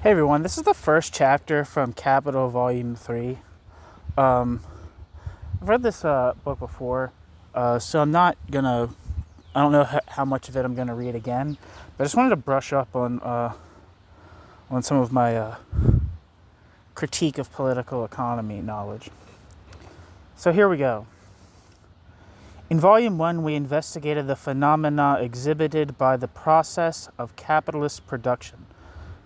Hey everyone, this is the first chapter from Capital Volume 3. I've read this book before, so I don't know how much of it I'm gonna read again, but I just wanted to brush up on some of my critique of political economy knowledge. So here we go. In Volume 1, we investigated the phenomena exhibited by the process of capitalist production.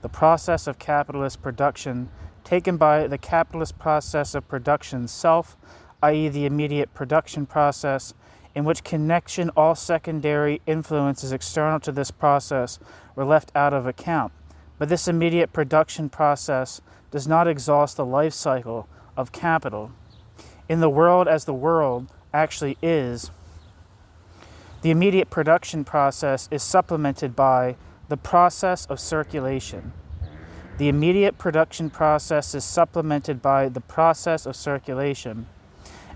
The process of capitalist production taken by the capitalist process of production self, i.e. the immediate production process, in which connection all secondary influences external to this process were left out of account. But this immediate production process does not exhaust the life cycle of capital. In the world as the world actually is, the immediate production process is supplemented by the process of circulation. The immediate production process is supplemented by the process of circulation,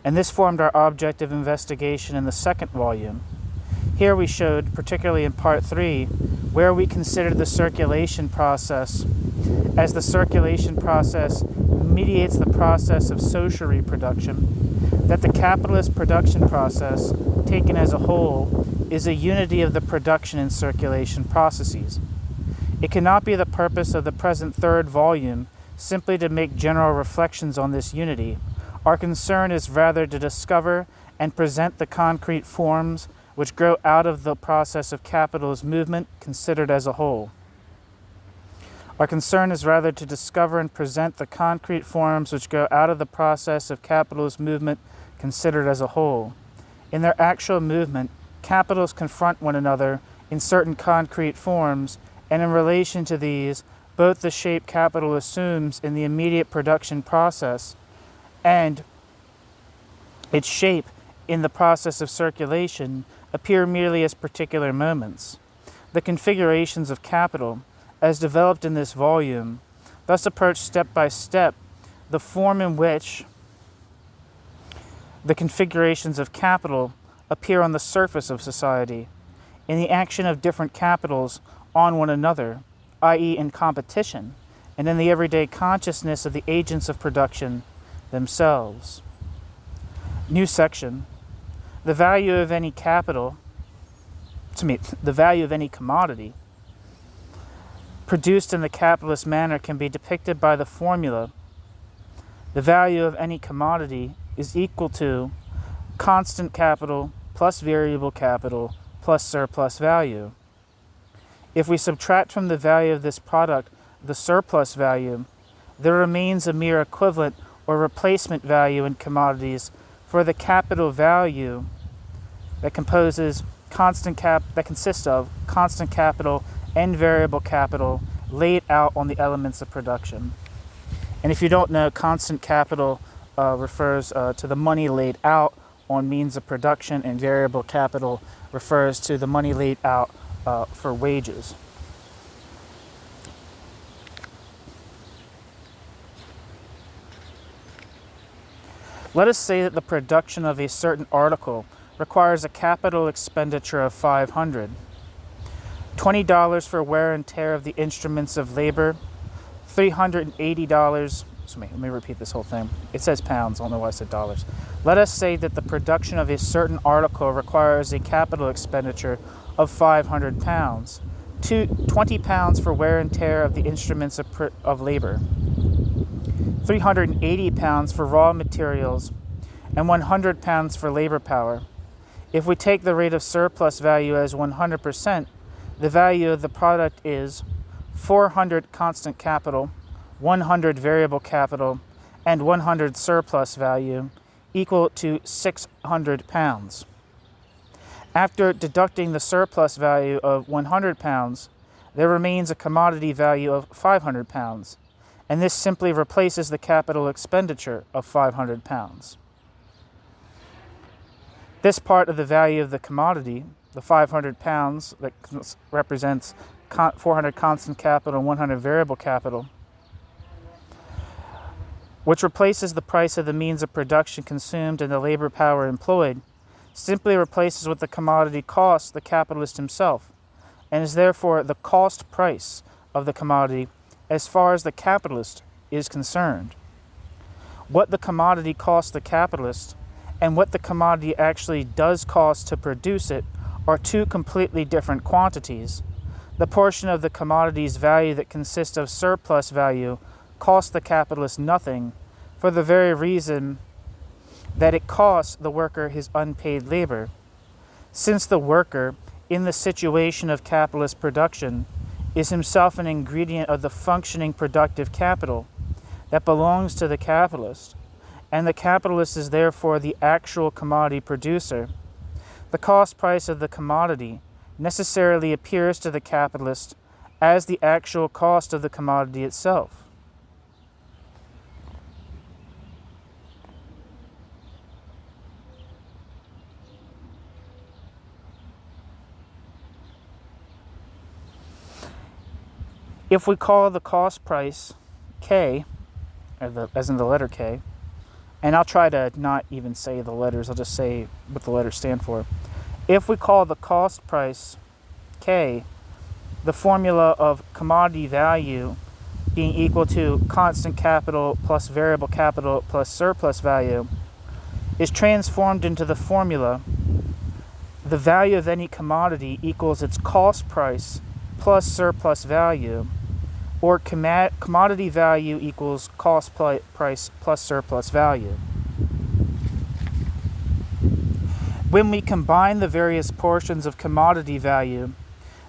and this formed our object of investigation in the second volume. Here we showed, particularly in Part 3, where we considered the circulation process, as the circulation process mediates the process of social reproduction, that the capitalist production process, taken as a whole, is a unity of the production and circulation processes. It cannot be the purpose of the present third volume simply to make general reflections on this unity. Our concern is rather to discover and present the concrete forms which grow out of the process of capitalist movement considered as a whole. Our concern is rather to discover and present the concrete forms which grow out of the process of capitalist movement considered as a whole. In their actual movement, capitals confront one another in certain concrete forms, and in relation to these, both the shape capital assumes in the immediate production process and its shape in the process of circulation appear merely as particular moments. The configurations of capital, as developed in this volume, thus approach step by step the form in which the configurations of capital appear on the surface of society, in the action of different capitals on one another, i.e. in competition, and in the everyday consciousness of the agents of production themselves. New section. The value of any commodity produced in the capitalist manner can be depicted by the formula: the value of any commodity is equal to constant capital plus variable capital plus surplus value. If we subtract from the value of this product the surplus value, there remains a mere equivalent or replacement value in commodities for the capital value that consists of constant capital and variable capital laid out on the elements of production. And if you don't know, constant capital refers to the money laid out on means of production, and variable capital refers to the money laid out for wages. Let us say that the production of a certain article requires a capital expenditure of $500. $20 for wear and tear of the instruments of labor, $380. Let me repeat this whole thing. It says pounds, I don't know why I said dollars. Let us say that the production of a certain article requires a capital expenditure of 500 pounds, 20 pounds for wear and tear of the instruments of labor, 380 pounds for raw materials, and 100 pounds for labor power. If we take the rate of surplus value as 100%, the value of the product is 400 constant capital, 100 variable capital, and 100 surplus value, equal to 600 pounds. After deducting the surplus value of 100 pounds, there remains a commodity value of 500 pounds, and this simply replaces the capital expenditure of 500 pounds. This part of the value of the commodity, the 500 pounds that represents 400 constant capital and 100 variable capital, which replaces the price of the means of production consumed and the labor power employed, simply replaces with the commodity costs the capitalist himself, and is therefore the cost price of the commodity as far as the capitalist is concerned. What the commodity costs the capitalist and what the commodity actually does cost to produce it are two completely different quantities. The portion of the commodity's value that consists of surplus value costs the capitalist nothing for the very reason that it costs the worker his unpaid labor. Since the worker, in the situation of capitalist production, is himself an ingredient of the functioning productive capital that belongs to the capitalist, and the capitalist is therefore the actual commodity producer, the cost price of the commodity necessarily appears to the capitalist as the actual cost of the commodity itself. If we call the cost price K, as in the letter K, and I'll try to not even say the letters, I'll just say what the letters stand for. If we call the cost price K, the formula of commodity value being equal to constant capital plus variable capital plus surplus value is transformed into the formula, the value of any commodity equals its cost price plus surplus value, or commodity value equals cost price plus surplus value. When we combine the various portions of commodity value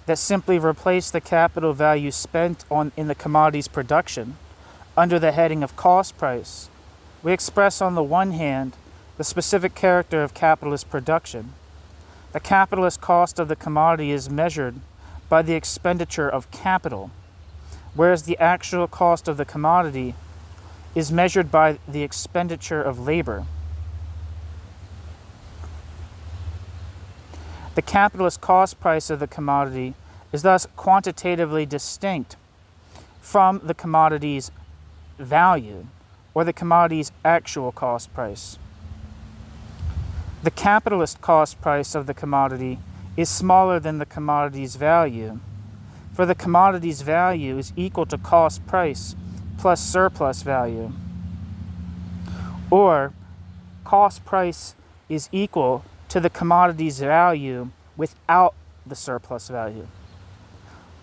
that simply replace the capital value spent in the commodity's production under the heading of cost price, we express on the one hand the specific character of capitalist production. The capitalist cost of the commodity is measured by the expenditure of capital, whereas the actual cost of the commodity is measured by the expenditure of labor. The capitalist cost price of the commodity is thus quantitatively distinct from the commodity's value, or the commodity's actual cost price. The capitalist cost price of the commodity is smaller than the commodity's value, for the commodity's value is equal to cost price plus surplus value, or cost price is equal to the commodity's value without the surplus value.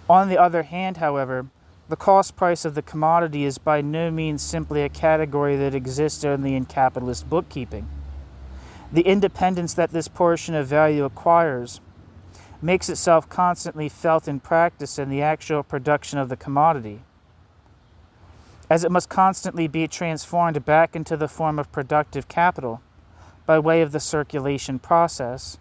On the other hand, however, the cost price of the commodity is by no means simply a category that exists only in capitalist bookkeeping. The independence that this portion of value acquires makes itself constantly felt in practice in the actual production of the commodity, as it must constantly be transformed back into the form of productive capital by way of the circulation process,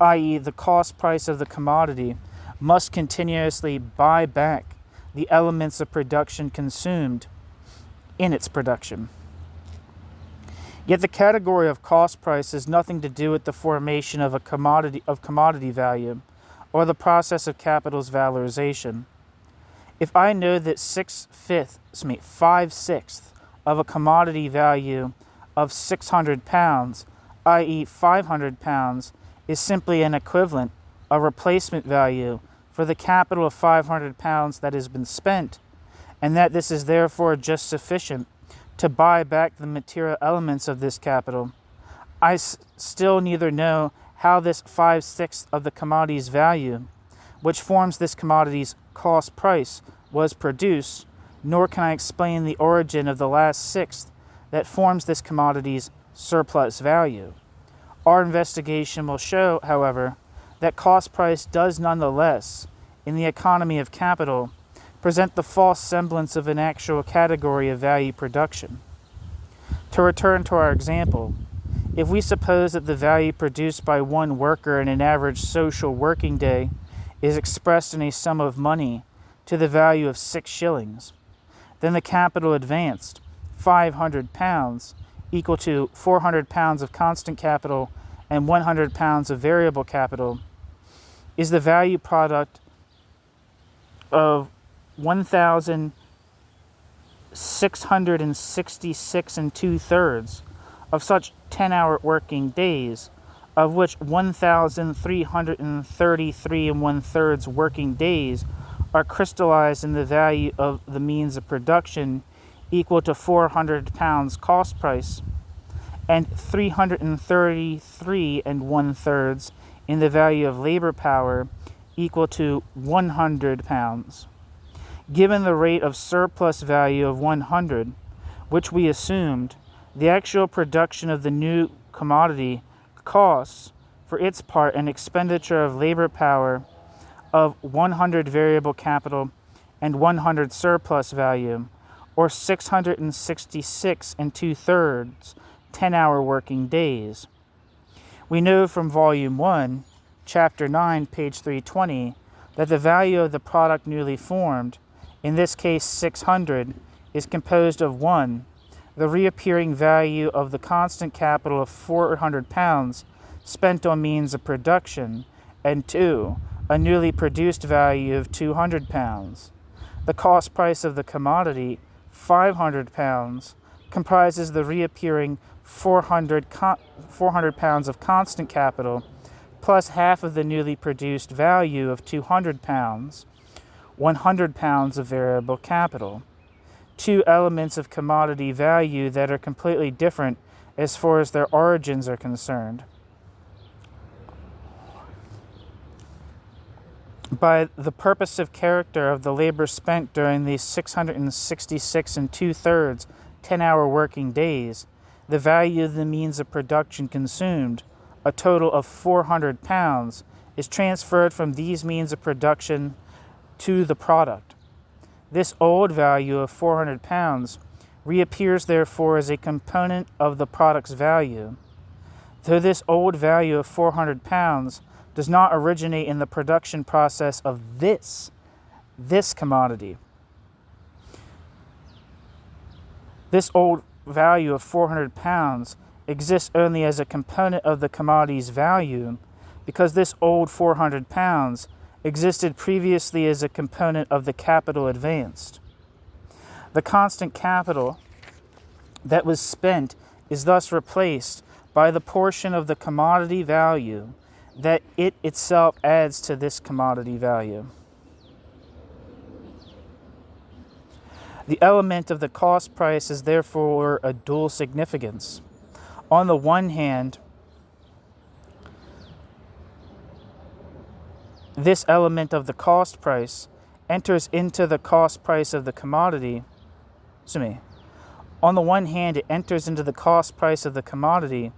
i.e., the cost price of the commodity must continuously buy back the elements of production consumed in its production. Yet the category of cost price has nothing to do with the formation of commodity value, or the process of capital's valorization. If I know that 5/6 of a commodity value of £600, i.e. £500, is simply an equivalent, a replacement value for the capital of £500 that has been spent, and that this is therefore just sufficient to buy back the material elements of this capital, I still neither know how this 5/6 of the commodity's value, which forms this commodity's cost price, was produced, nor can I explain the origin of the last sixth that forms this commodity's surplus value. Our investigation will show, however, that cost price does nonetheless, in the economy of capital, present the false semblance of an actual category of value production. To return to our example, if we suppose that the value produced by one worker in an average social working day is expressed in a sum of money to the value of 6 shillings, then the capital advanced, £500, equal to £400 of constant capital and £100 of variable capital, is the value product of 1,666 2/3 of such 10-hour working days, of which 1,333 1/3 working days are crystallized in the value of the means of production equal to 400 pounds cost price, and 333 and 1/3 in the value of labor power equal to 100 pounds. Given the rate of surplus value of 100, which we assumed, the actual production of the new commodity costs, for its part, an expenditure of labor power of 100 variable capital and 100 surplus value, or 666 and 2/3 10-hour working days. We know from Volume 1, Chapter 9, page 320, that the value of the product newly formed, in this case 600, is composed of 1, the reappearing value of the constant capital of 400 pounds spent on means of production, and 2, a newly produced value of 200 pounds. The cost price of the commodity, 500 pounds, comprises the reappearing 400 pounds of constant capital plus half of the newly produced value of 200 pounds, 100 pounds of variable capital. Two elements of commodity value that are completely different as far as their origins are concerned. By the purposive character of the labor spent during these 666 and 2/3 10-hour working days, the value of the means of production consumed, a total of 400 pounds, is transferred from these means of production to the product. This old value of 400 pounds reappears therefore as a component of the product's value. Though this old value of 400 pounds does not originate in the production process of this commodity. This old value of 400 pounds exists only as a component of the commodity's value because this old 400 pounds existed previously as a component of the capital advanced. The constant capital that was spent is thus replaced by the portion of the commodity value that it itself adds to this commodity value. The element of the cost price is therefore a dual significance. On the one hand, this element of the cost price enters into the cost price of the commodity. On the one hand, it enters into the cost price of the commodity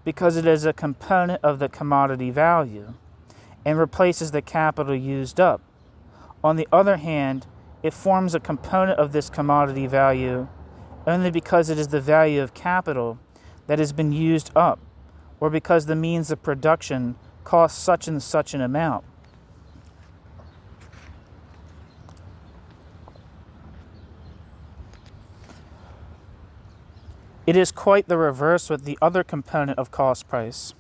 because it is a component of the commodity value and replaces the capital used up. On the other hand, it forms a component of this commodity value only because it is the value of capital that has been used up, or because the means of production cost such and such an amount. It is quite the reverse with the other component of cost price.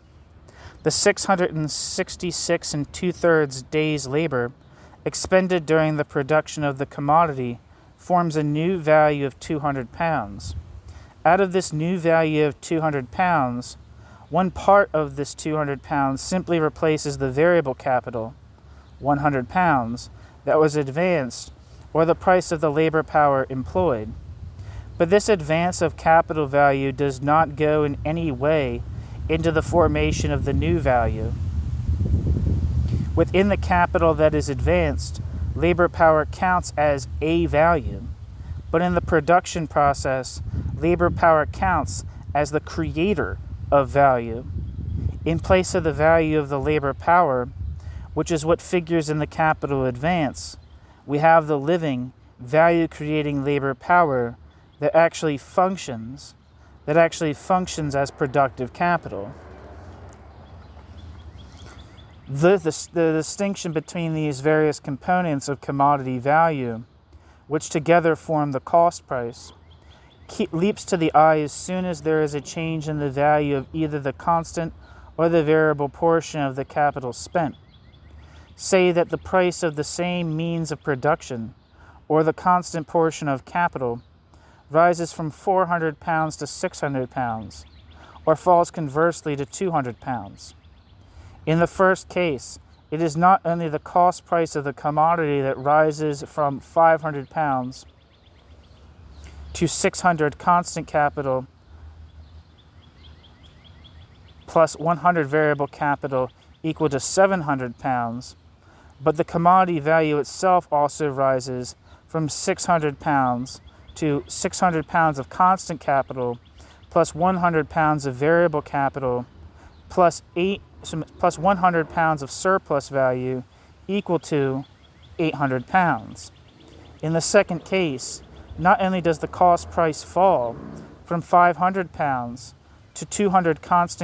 The 666 and 2/3 days' labor expended during the production of the commodity forms a new value of 200 pounds. Out of this new value of 200 pounds, one part of this 200 pounds simply replaces the variable capital, 100 pounds, that was advanced, or the price of the labor power employed. But this advance of capital value does not go in any way into the formation of the new value. Within the capital that is advanced, labor power counts as a value. But in the production process, labor power counts as the creator of value. In place of the value of the labor power, which is what figures in the capital advance, we have the living, value-creating labor power that actually functions as productive capital. The distinction between these various components of commodity value, which together form the cost price, leaps to the eye as soon as there is a change in the value of either the constant or the variable portion of the capital spent. Say that the price of the same means of production, or the constant portion of capital, rises from 400 pounds to 600 pounds, or falls conversely to 200 pounds. In the first case, it is not only the cost price of the commodity that rises from 500 pounds to 600 constant capital plus 100 variable capital equal to 700 pounds, but the commodity value itself also rises from 600 pounds to 600 pounds of constant capital plus 100 pounds of variable capital plus 100 pounds of surplus value equal to 800 pounds. In the second case, not only does the cost price fall from 500 pounds to 200 pounds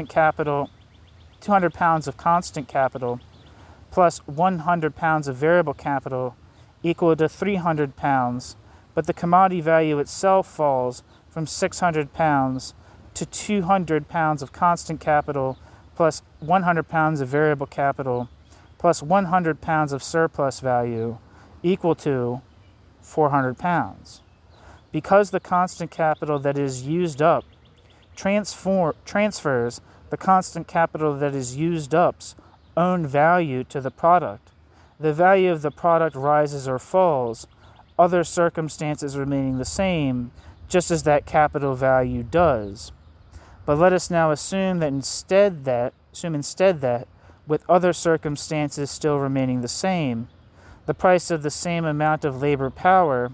of constant capital plus 100 pounds of variable capital equal to 300 pounds, but the commodity value itself falls from 600 pounds to 200 pounds of constant capital plus 100 pounds of variable capital plus 100 pounds of surplus value equal to 400 pounds. Because the constant capital that is used up transfers the constant capital that is used up's own value to the product, the value of the product rises or falls, other circumstances remaining the same, just as that capital value does. But let us now assume instead that, with other circumstances still remaining the same, the price of the same amount of labor power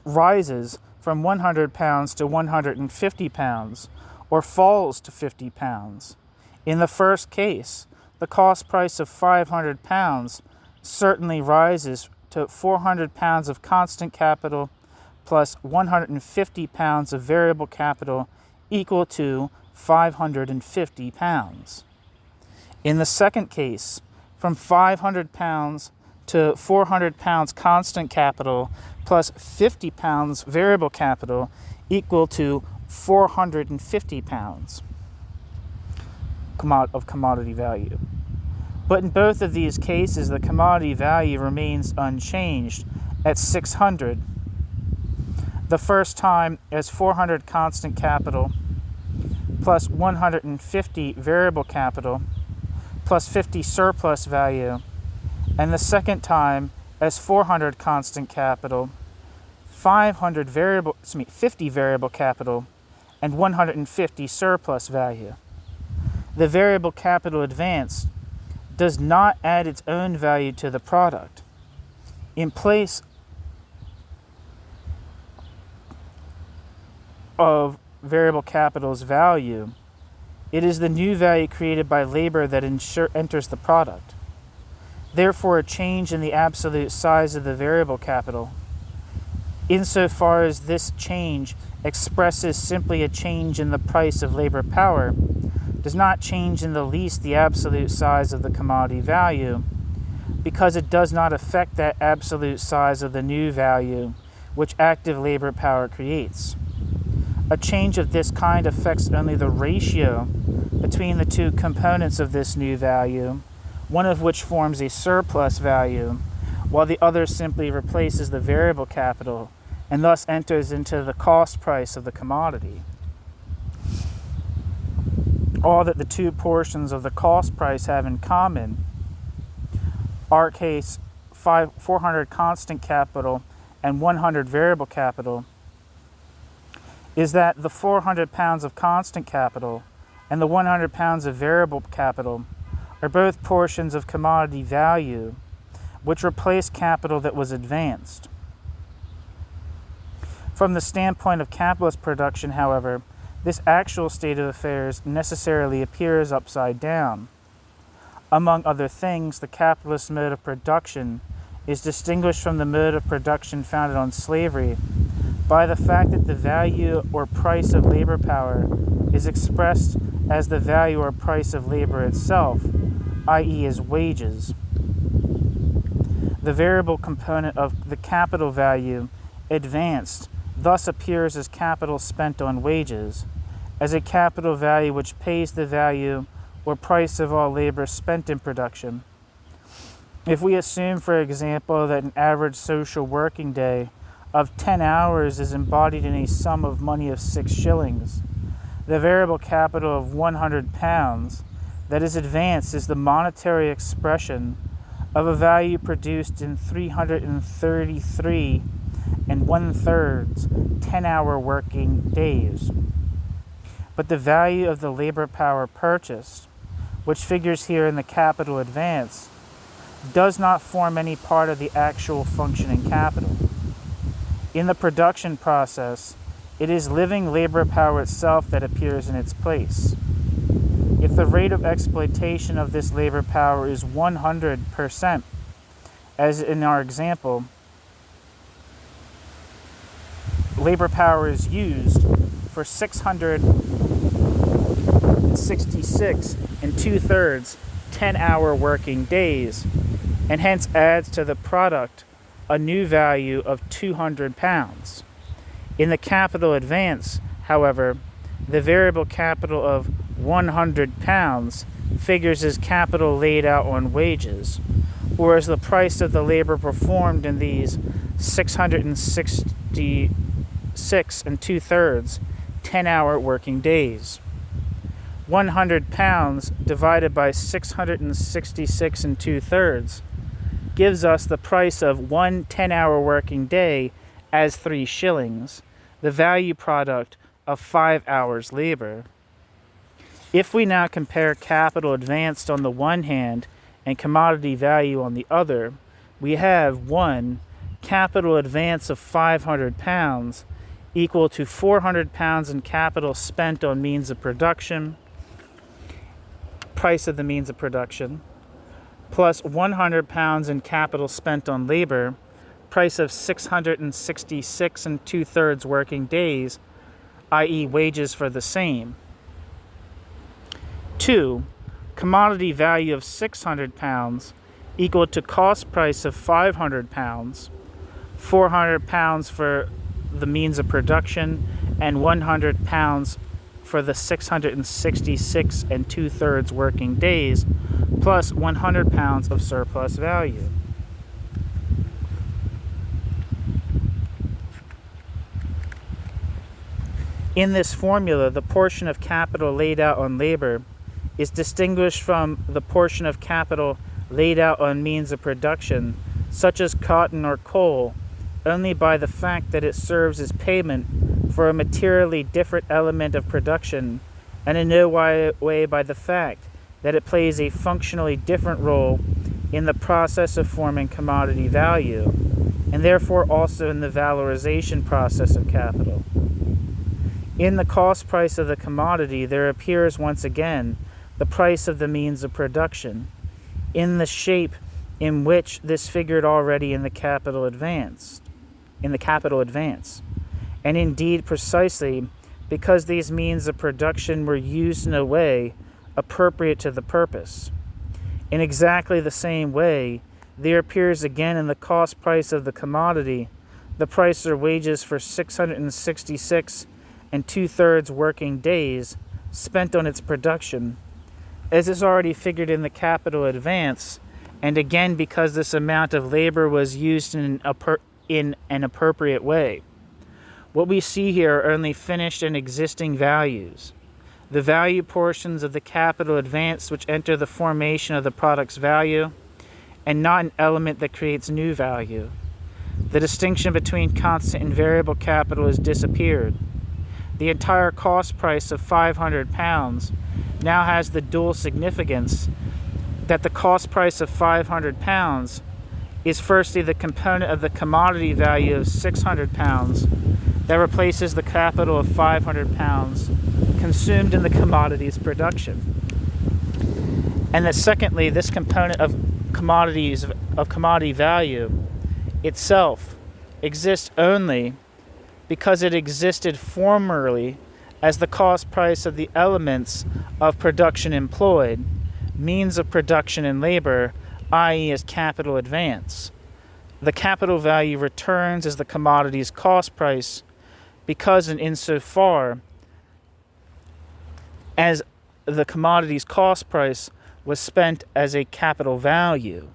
rises from 100 pounds to 150 pounds, or falls to 50 pounds. In the first case, the cost price of 500 pounds certainly rises to 400 pounds of constant capital plus 150 pounds of variable capital equal to 550 pounds. In the second case, from 500 pounds to 400 pounds constant capital plus 50 pounds variable capital equal to 450 pounds of commodity value. But in both of these cases, the commodity value remains unchanged at 600. The first time as 400 constant capital plus 150 variable capital plus 50 surplus value, and the second time as 400 constant capital, 50 variable capital, and 150 surplus value. The variable capital advanced does not add its own value to the product. In place of variable capital's value, it is the new value created by labor that enters the product. Therefore, a change in the absolute size of the variable capital, insofar as this change expresses simply a change in the price of labor power, does not change in the least the absolute size of the commodity value, because it does not affect that absolute size of the new value which active labor power creates. A change of this kind affects only the ratio between the two components of this new value, one of which forms a surplus value, while the other simply replaces the variable capital and thus enters into the cost price of the commodity. All that the two portions of the cost price have in common, our case 400 constant capital and 100 variable capital, is that the 400 pounds of constant capital and the 100 pounds of variable capital are both portions of commodity value which replace capital that was advanced. From the standpoint of capitalist production, however, this actual state of affairs necessarily appears upside down. Among other things, the capitalist mode of production is distinguished from the mode of production founded on slavery by the fact that the value or price of labor power is expressed as the value or price of labor itself, i.e. as wages. The variable component of the capital value advanced thus appears as capital spent on wages, as a capital value which pays the value or price of all labor spent in production. If we assume, for example, that an average social working day of 10 hours is embodied in a sum of money of 6 shillings, the variable capital of 100 pounds, that is advanced is the monetary expression of a value produced in 333 and 1/3 10-hour working days. But the value of the labor power purchased, which figures here in the capital advance, does not form any part of the actual functioning capital. In the production process, it is living labor power itself that appears in its place. If the rate of exploitation of this labor power is 100%, as in our example, labor power is used for 666 and 2/3 10-hour working days, and hence adds to the product a new value of 200 pounds. In the capital advance, however, the variable capital of 100 pounds figures as capital laid out on wages, or as the price of the labor performed in these 666 and 2/3 10-hour working days. 100 pounds divided by 666 and 2/3 gives us the price of 1 10-hour working day as 3 shillings, the value product of 5 hours labor. If we now compare capital advanced on the one hand and commodity value on the other, we have 1. Capital advance of 500 pounds equal to 400 pounds in capital spent on means of production, price of the means of production, plus 100 pounds in capital spent on labor, price of 666 and 2/3 working days, i.e. wages for the same. 2. Commodity value of 600 pounds equal to cost price of 500 pounds, 400 pounds for the means of production, and 100 pounds for the 666 and 2/3 working days, plus 100 pounds of surplus value. In this formula, the portion of capital laid out on labor is distinguished from the portion of capital laid out on means of production, such as cotton or coal, only by the fact that it serves as payment for a materially different element of production, and in no way by the fact that it plays a functionally different role in the process of forming commodity value, and therefore also in the valorization process of capital. In the cost price of the commodity, there appears once again the price of the means of production, in the shape in which this figured already in the capital advance, and indeed precisely because these means of production were used in a way appropriate to the purpose. In exactly the same way, there appears again in the cost price of the commodity the price or wages for 666 and 2/3 working days spent on its production, as is already figured in the capital advance, and again because this amount of labor was used in an appropriate way. What we see here are only finished and existing values. The value portions of the capital advance which enter the formation of the product's value, and not an element that creates new value. The distinction between constant and variable capital has disappeared. The entire cost price of 500 pounds now has the dual significance that the cost price of 500 pounds is firstly the component of the commodity value of 600 pounds that replaces the capital of 500 pounds consumed in the commodity's production. And that secondly, this component of commodity value itself exists only because it existed formerly as the cost price of the elements of production employed, means of production and labor, i.e. as capital advance. The capital value returns as the commodity's cost price because and insofar as the commodity's cost price was spent as a capital value.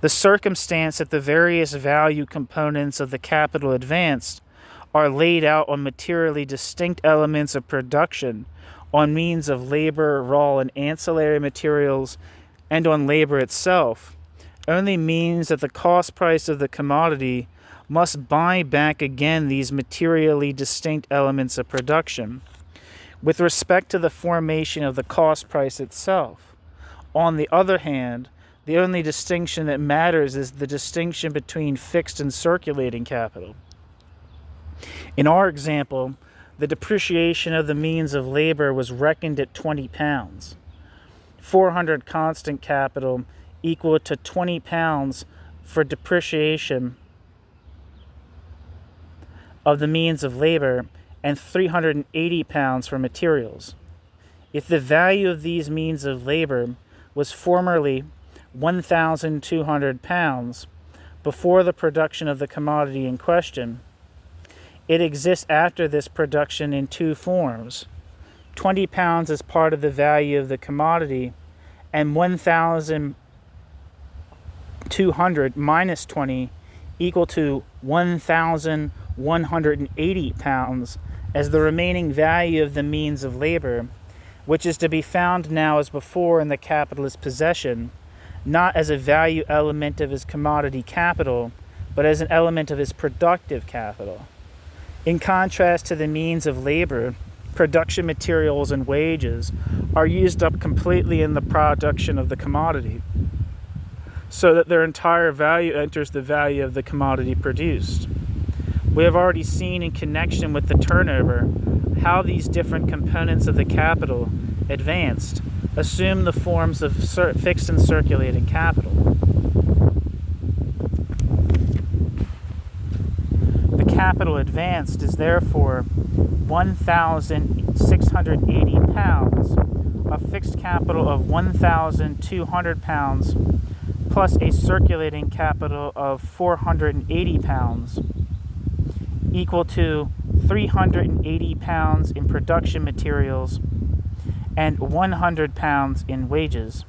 The circumstance that the various value components of the capital advanced are laid out on materially distinct elements of production on means of labor, raw and ancillary materials, and on labor itself, only means that the cost price of the commodity must buy back again these materially distinct elements of production. With respect to the formation of the cost price itself, on the other hand, the only distinction that matters is the distinction between fixed and circulating capital. In our example, the depreciation of the means of labor was reckoned at 20 pounds. 400 constant capital equal to 20 pounds for depreciation of the means of labor and 380 pounds for materials. If the value of these means of labor was formerly 1,200 pounds before the production of the commodity in question, it exists after this production in two forms. 20 pounds as part of the value of the commodity, and 1,200 minus 20 equal to 1,180 pounds as the remaining value of the means of labor, which is to be found now as before in the capitalist's possession, not as a value element of his commodity capital, but as an element of his productive capital. In contrast to the means of labor, production materials and wages are used up completely in the production of the commodity, so that their entire value enters the value of the commodity produced. We have already seen in connection with the turnover how these different components of the capital advanced assume the forms of fixed and circulating capital. The capital advanced is therefore 1,680 pounds, a fixed capital of 1,200 pounds, plus a circulating capital of 480 pounds, equal to 380 pounds in production materials and 100 pounds in wages.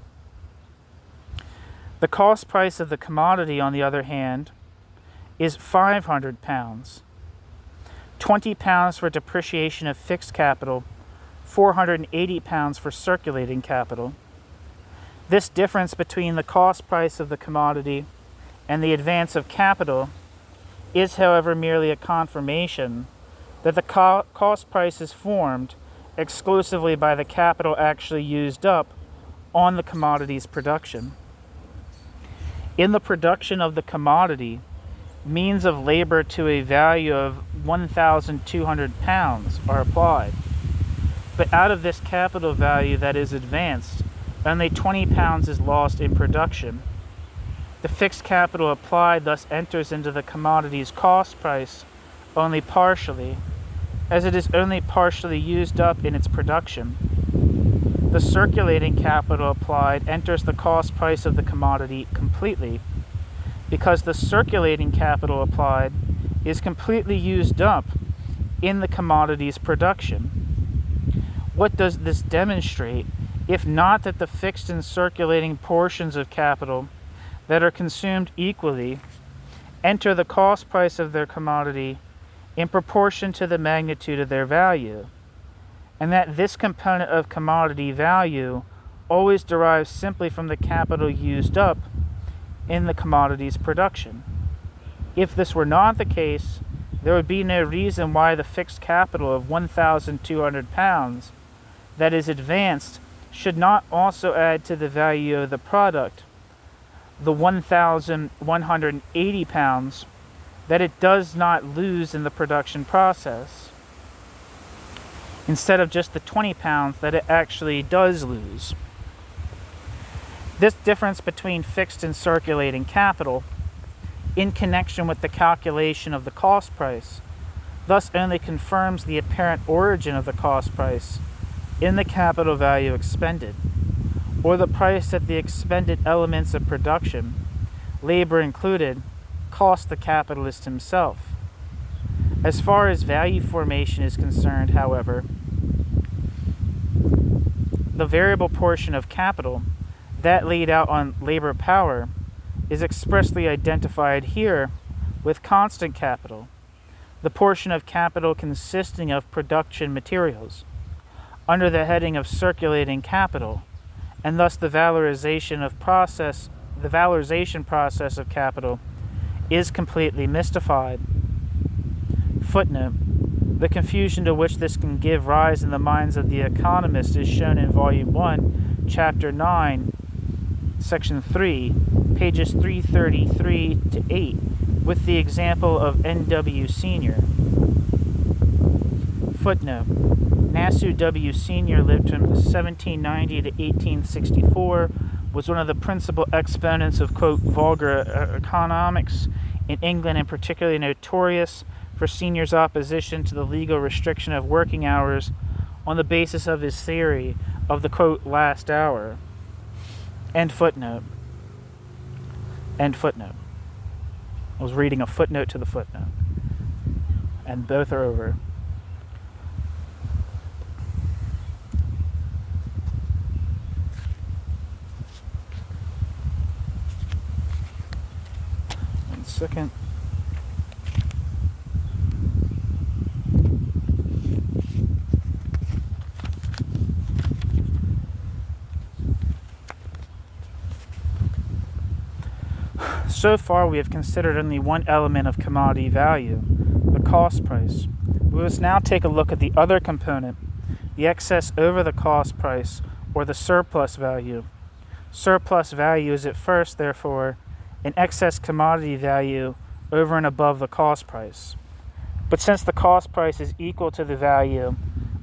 The cost price of the commodity, on the other hand, is 500 pounds. 20 pounds for depreciation of fixed capital, 480 pounds for circulating capital. This difference between the cost price of the commodity and the advance of capital is, however, merely a confirmation that the cost price is formed exclusively by the capital actually used up on the commodity's production. In the production of the commodity, means of labor to a value of 1,200 pounds are applied. But out of this capital value that is advanced, only 20 pounds is lost in production. The fixed capital applied thus enters into the commodity's cost price only partially, as it is only partially used up in its production. The circulating capital applied enters the cost price of the commodity completely, because the circulating capital applied is completely used up in the commodity's production. What does this demonstrate, if not that the fixed and circulating portions of capital that are consumed equally enter the cost price of their commodity in proportion to the magnitude of their value, and that this component of commodity value always derives simply from the capital used up in the commodity's production. If this were not the case, there would be no reason why the fixed capital of 1,200 pounds that is advanced should not also add to the value of the product the 1,180 pounds that it does not lose in the production process, instead of just the 20 pounds that it actually does lose. This difference between fixed and circulating capital, in connection with the calculation of the cost price, thus only confirms the apparent origin of the cost price in the capital value expended, or the price that the expended elements of production, labor included, cost the capitalist himself. As far as value formation is concerned, however, the variable portion of capital, that laid out on labor power, is expressly identified here with constant capital, the portion of capital consisting of production materials. under the heading of circulating capital, and thus the valorization process of capital is completely mystified. Footnote: the confusion to which this can give rise in the minds of the economists is shown in Volume 1, Chapter 9, Section 3, pages 333 to 8, with the example of N.W. Sr. Footnote: Nassau W. Sr. lived from 1790 to 1864, was one of the principal exponents of, quote, vulgar economics in England, and particularly notorious for Senior's opposition to the legal restriction of working hours on the basis of his theory of the, quote, last hour. End footnote. End footnote. I was reading a footnote to the footnote. And both are over. One second. So far, we have considered only one element of commodity value, the cost price. We must now take a look at the other component, the excess over the cost price, or the surplus value. Surplus value is at first, therefore, an excess commodity value over and above the cost price. But since the cost price is equal to the value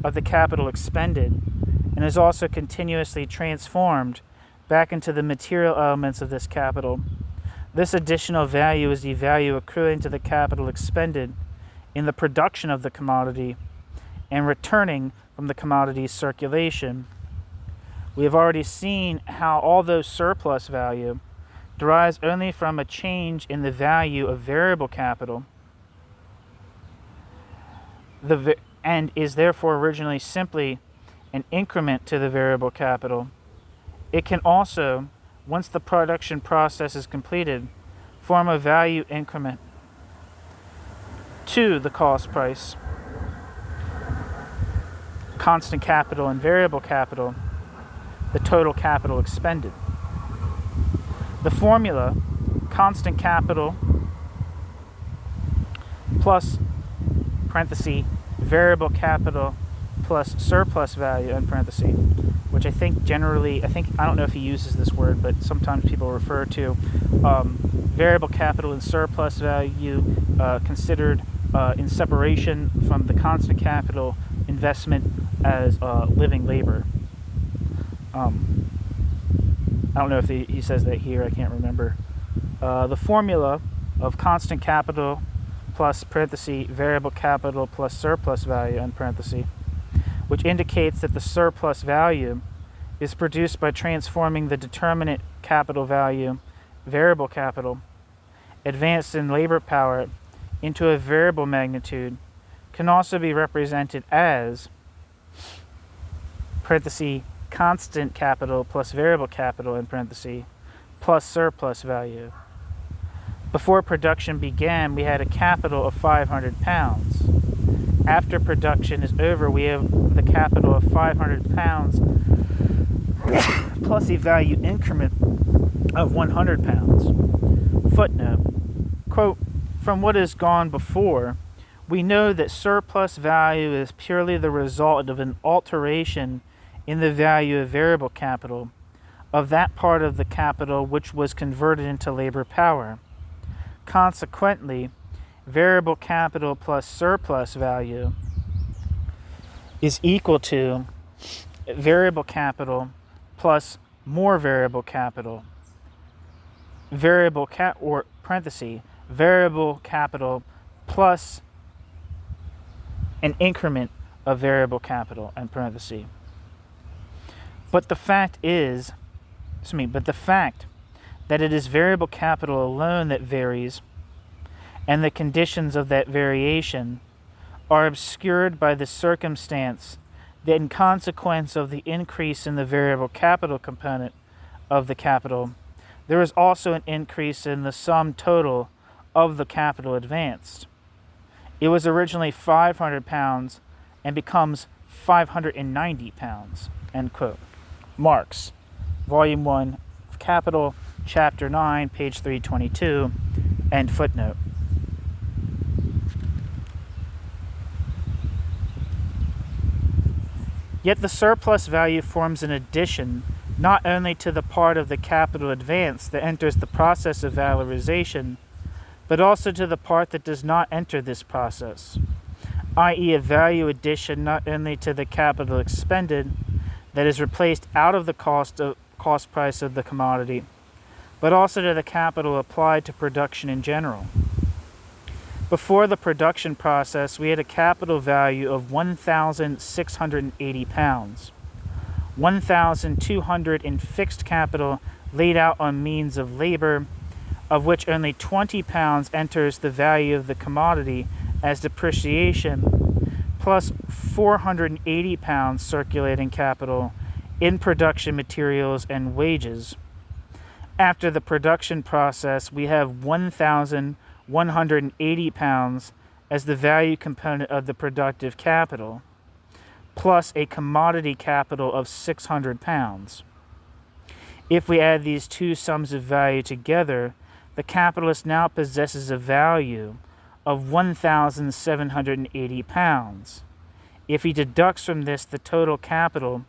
of the capital expended, and is also continuously transformed back into the material elements of this capital, this additional value is the value accruing to the capital expended in the production of the commodity and returning from the commodity's circulation. We have already seen how although surplus value derives only from a change in the value of variable capital, and is therefore originally simply an increment to the variable capital, it can also, once the production process is completed, form a value increment to the cost price, constant capital and variable capital, the total capital expended. The formula, constant capital plus, parenthesis, variable capital plus surplus value, in parenthesis, which I don't know if he uses this word, but sometimes people refer to variable capital and surplus value considered in separation from the constant capital investment as living labor. I don't know if he says that here, I can't remember. The formula of constant capital plus, parenthesis, variable capital plus surplus value, in parenthesis, which indicates that the surplus value is produced by transforming the determinate capital value, variable capital, advanced in labor power, into a variable magnitude, can also be represented as, parenthesis, constant capital plus variable capital, in parenthesis, plus surplus value. Before production began, we had a capital of 500 pounds. After production is over, we have the capital of 500 pounds plus a value increment of 100 pounds. Footnote: quote, from what has gone before, we know that surplus value is purely the result of an alteration in the value of variable capital, of that part of the capital which was converted into labor power. Consequently, variable capital plus surplus value is equal to variable capital plus more variable capital. Variable capital plus an increment of variable capital, in parenthesis. But the fact that it is variable capital alone that varies, and the conditions of that variation are obscured by the circumstance that in consequence of the increase in the variable capital component of the capital, there is also an increase in the sum total of the capital advanced. It was originally 500 pounds and becomes £590, end quote. Marx, Volume 1 of Capital, Chapter 9, page 322, end footnote. Yet the surplus value forms an addition not only to the part of the capital advance that enters the process of valorization, but also to the part that does not enter this process, i.e. a value addition not only to the capital expended that is replaced out of the cost price of the commodity, but also to the capital applied to production in general. Before the production process, we had a capital value of £1,680, 1,200 in fixed capital laid out on means of labor, of which only £20 enters the value of the commodity as depreciation, plus £480 circulating capital in production materials and wages. After the production process, we have £1,180 as the value component of the productive capital, plus a commodity capital of £600. If we add these two sums of value together, the capitalist now possesses a value of £1,780. If he deducts from this the total capital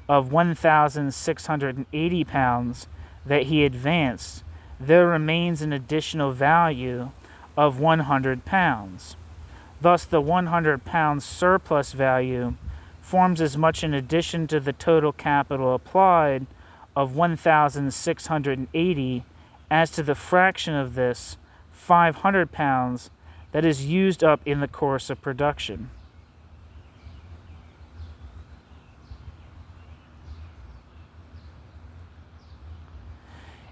of £1,680 that he advanced, there remains an additional value of £100. Thus, the £100 surplus value forms as much an addition to the total capital applied of £1,680 as to the fraction of this, £500, that is used up in the course of production.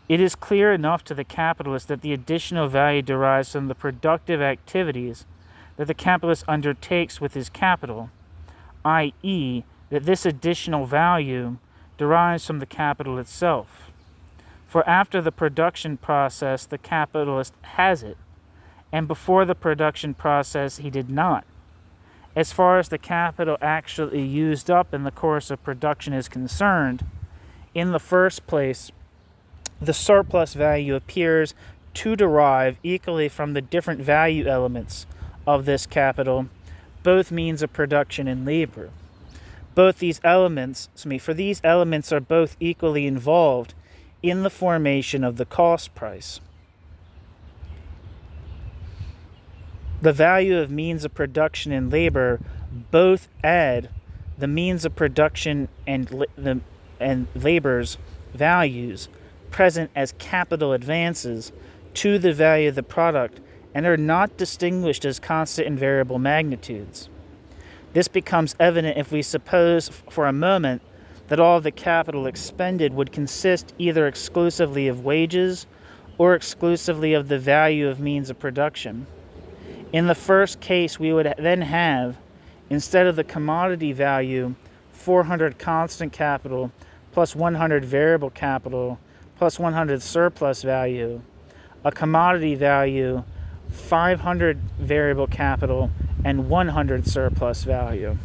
It is clear enough to the capitalist that the additional value derives from the productive activities that the capitalist undertakes with his capital, i.e., that this additional value derives from the capital itself. For after the production process, the capitalist has it, and before the production process, he did not. As far as the capital actually used up in the course of production is concerned, in the first place, the surplus value appears to derive equally from the different value elements of this capital, both means of production and labor. For these elements are both equally involved in the formation of the cost price. The value of means of production and labor both add the means of production and labor's values present as capital advances to the value of the product and are not distinguished as constant and variable magnitudes. This becomes evident if we suppose for a moment that all of the capital expended would consist either exclusively of wages or exclusively of the value of means of production. In the first case, we would then have, instead of the commodity value, 400 constant capital plus 100 variable capital plus 100 surplus value, a commodity value, 500 variable capital, and 100 surplus value.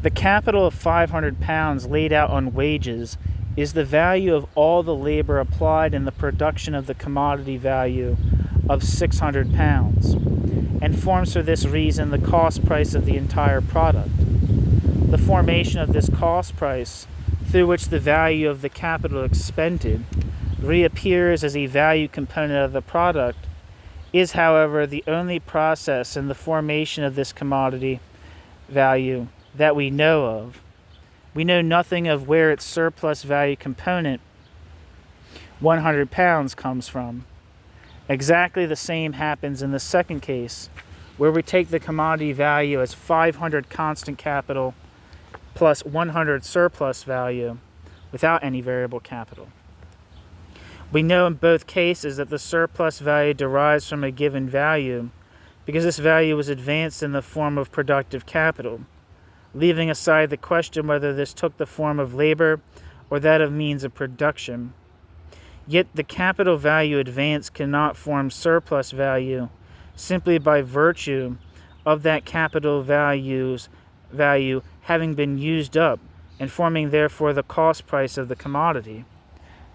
The capital of £500 laid out on wages is the value of all the labor applied in the production of the commodity value of £600, and forms for this reason the cost price of the entire product. The formation of this cost price, through which the value of the capital expended reappears as a value component of the product, is, however, the only process in the formation of this commodity value that we know of. We know nothing of where its surplus value component, £100, comes from. Exactly the same happens in the second case, where we take the commodity value as 500 constant capital plus 100 surplus value without any variable capital. We know in both cases that the surplus value derives from a given value because this value was advanced in the form of productive capital, leaving aside the question whether this took the form of labor or that of means of production. Yet the capital value advanced cannot form surplus value simply by virtue of that capital value having been used up, and forming therefore the cost price of the commodity.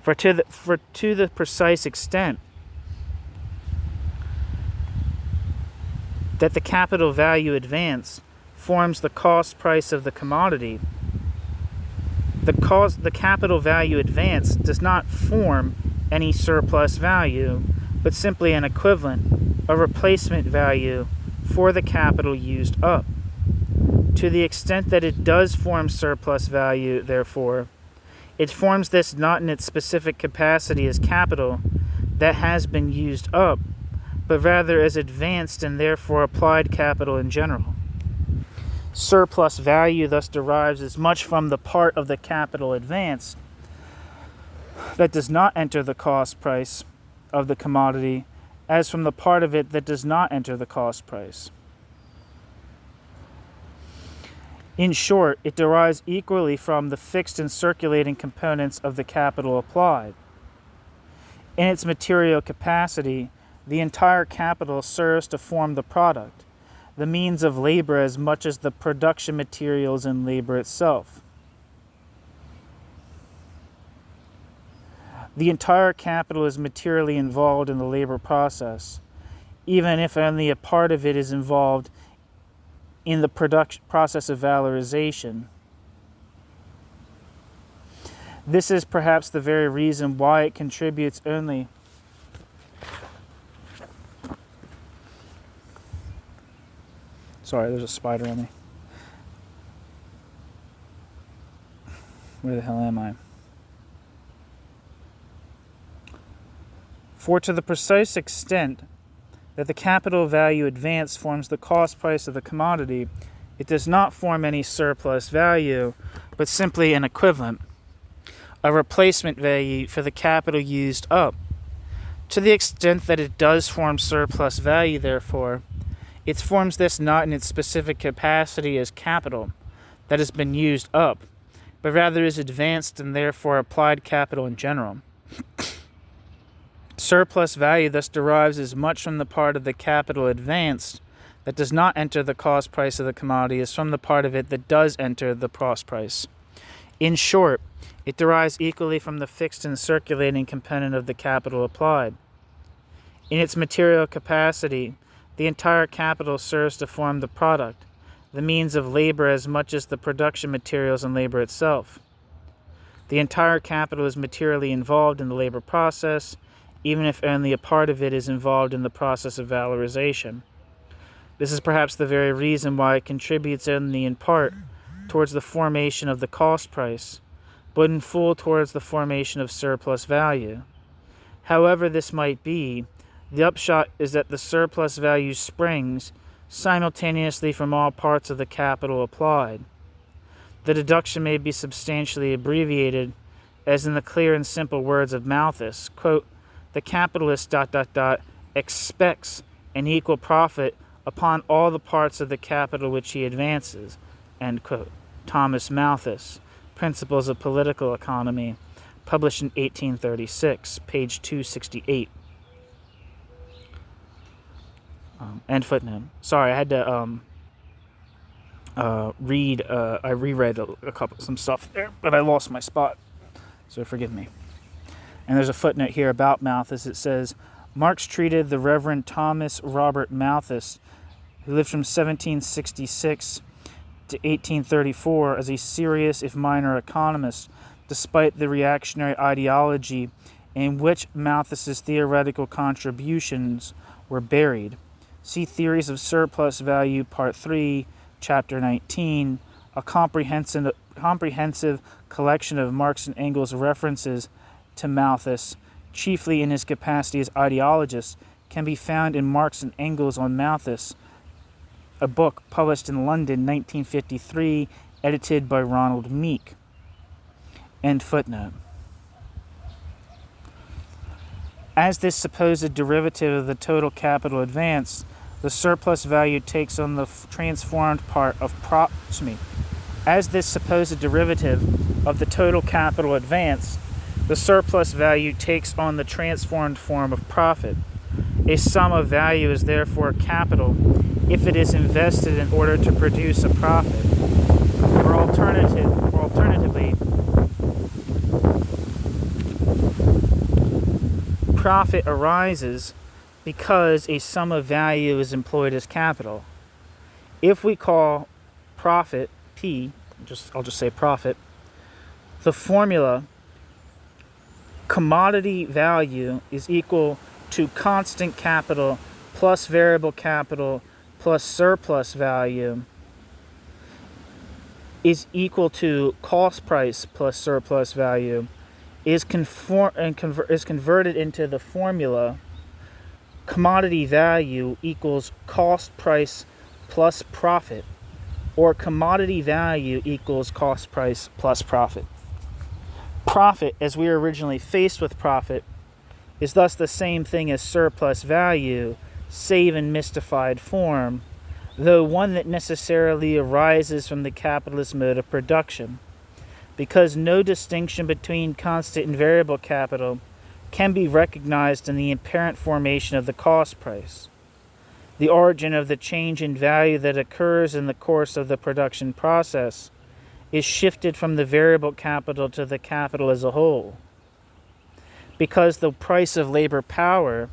For to the precise extent that the capital value advance forms the cost price of the commodity, the capital value advance does not form any surplus value, but simply an equivalent, a replacement value for the capital used up. To the extent that it does form surplus value, therefore, it forms this not in its specific capacity as capital that has been used up, but rather as advanced and therefore applied capital in general. Surplus value thus derives as much from the part of the capital advanced that does not enter the cost price of the commodity as from the part of it that does not enter the cost price. In short, it derives equally from the fixed and circulating components of the capital applied. In its material capacity, the entire capital serves to form the product, the means of labor as much as the production materials and labor itself. The entire capital is materially involved in the labor process, even if only a part of it is involved in the production process of valorization. This is perhaps the very reason why it contributes only Sorry, there's a spider on me. Where the hell am I? For to the precise extent that the capital value advance forms the cost price of the commodity, it does not form any surplus value, but simply an equivalent, a replacement value for the capital used up. To the extent that it does form surplus value, therefore, it forms this not in its specific capacity as capital that has been used up, but rather is advanced and therefore applied capital in general. Surplus value thus derives as much from the part of the capital advanced that does not enter the cost price of the commodity as from the part of it that does enter the cost price. In short, it derives equally from the fixed and circulating component of the capital applied. In its material capacity, the entire capital serves to form the product, the means of labor as much as the production materials and labor itself. The entire capital is materially involved in the labor process, even if only a part of it is involved in the process of valorization. This is perhaps the very reason why it contributes only in part towards the formation of the cost price, but in full towards the formation of surplus value. However this might be, the upshot is that the surplus value springs simultaneously from all parts of the capital applied. The deduction may be substantially abbreviated, as in the clear and simple words of Malthus, quote, "The capitalist ... expects an equal profit upon all the parts of the capital which he advances," end quote. Thomas Malthus, Principles of Political Economy, published in 1836, page 268. End footnote. Sorry, I had to read. I reread some stuff there, but I lost my spot, so forgive me. And there's a footnote here about Malthus. It says, Marx treated the Reverend Thomas Robert Malthus, who lived from 1766 to 1834, as a serious, if minor, economist, despite the reactionary ideology in which Malthus's theoretical contributions were buried. See Theories of Surplus Value, Part 3, Chapter 19, a comprehensive collection of Marx and Engels' references to Malthus, chiefly in his capacity as ideologist, can be found in Marx and Engels on Malthus, a book published in London, 1953, edited by Ronald Meek. End footnote. As this supposed derivative of the total capital advance, the surplus value takes on the transformed part of As this supposed derivative of the total capital advance, the surplus value takes on the transformed form of profit. A sum of value is therefore capital if it is invested in order to produce a profit. Or alternatively, profit arises because a sum of value is employed as capital. If we call profit P, I'll just say profit, the formula commodity value is equal to constant capital plus variable capital plus surplus value is equal to cost price plus surplus value is converted into the formula commodity value equals cost price plus profit, or commodity value equals cost price plus profit. Profit, as we were originally faced with profit, is thus the same thing as surplus value, save in mystified form, though one that necessarily arises from the capitalist mode of production, because no distinction between constant and variable capital can be recognized in the apparent formation of the cost price. The origin of the change in value that occurs in the course of the production process is shifted from the variable capital to the capital as a whole. Because the price of labor power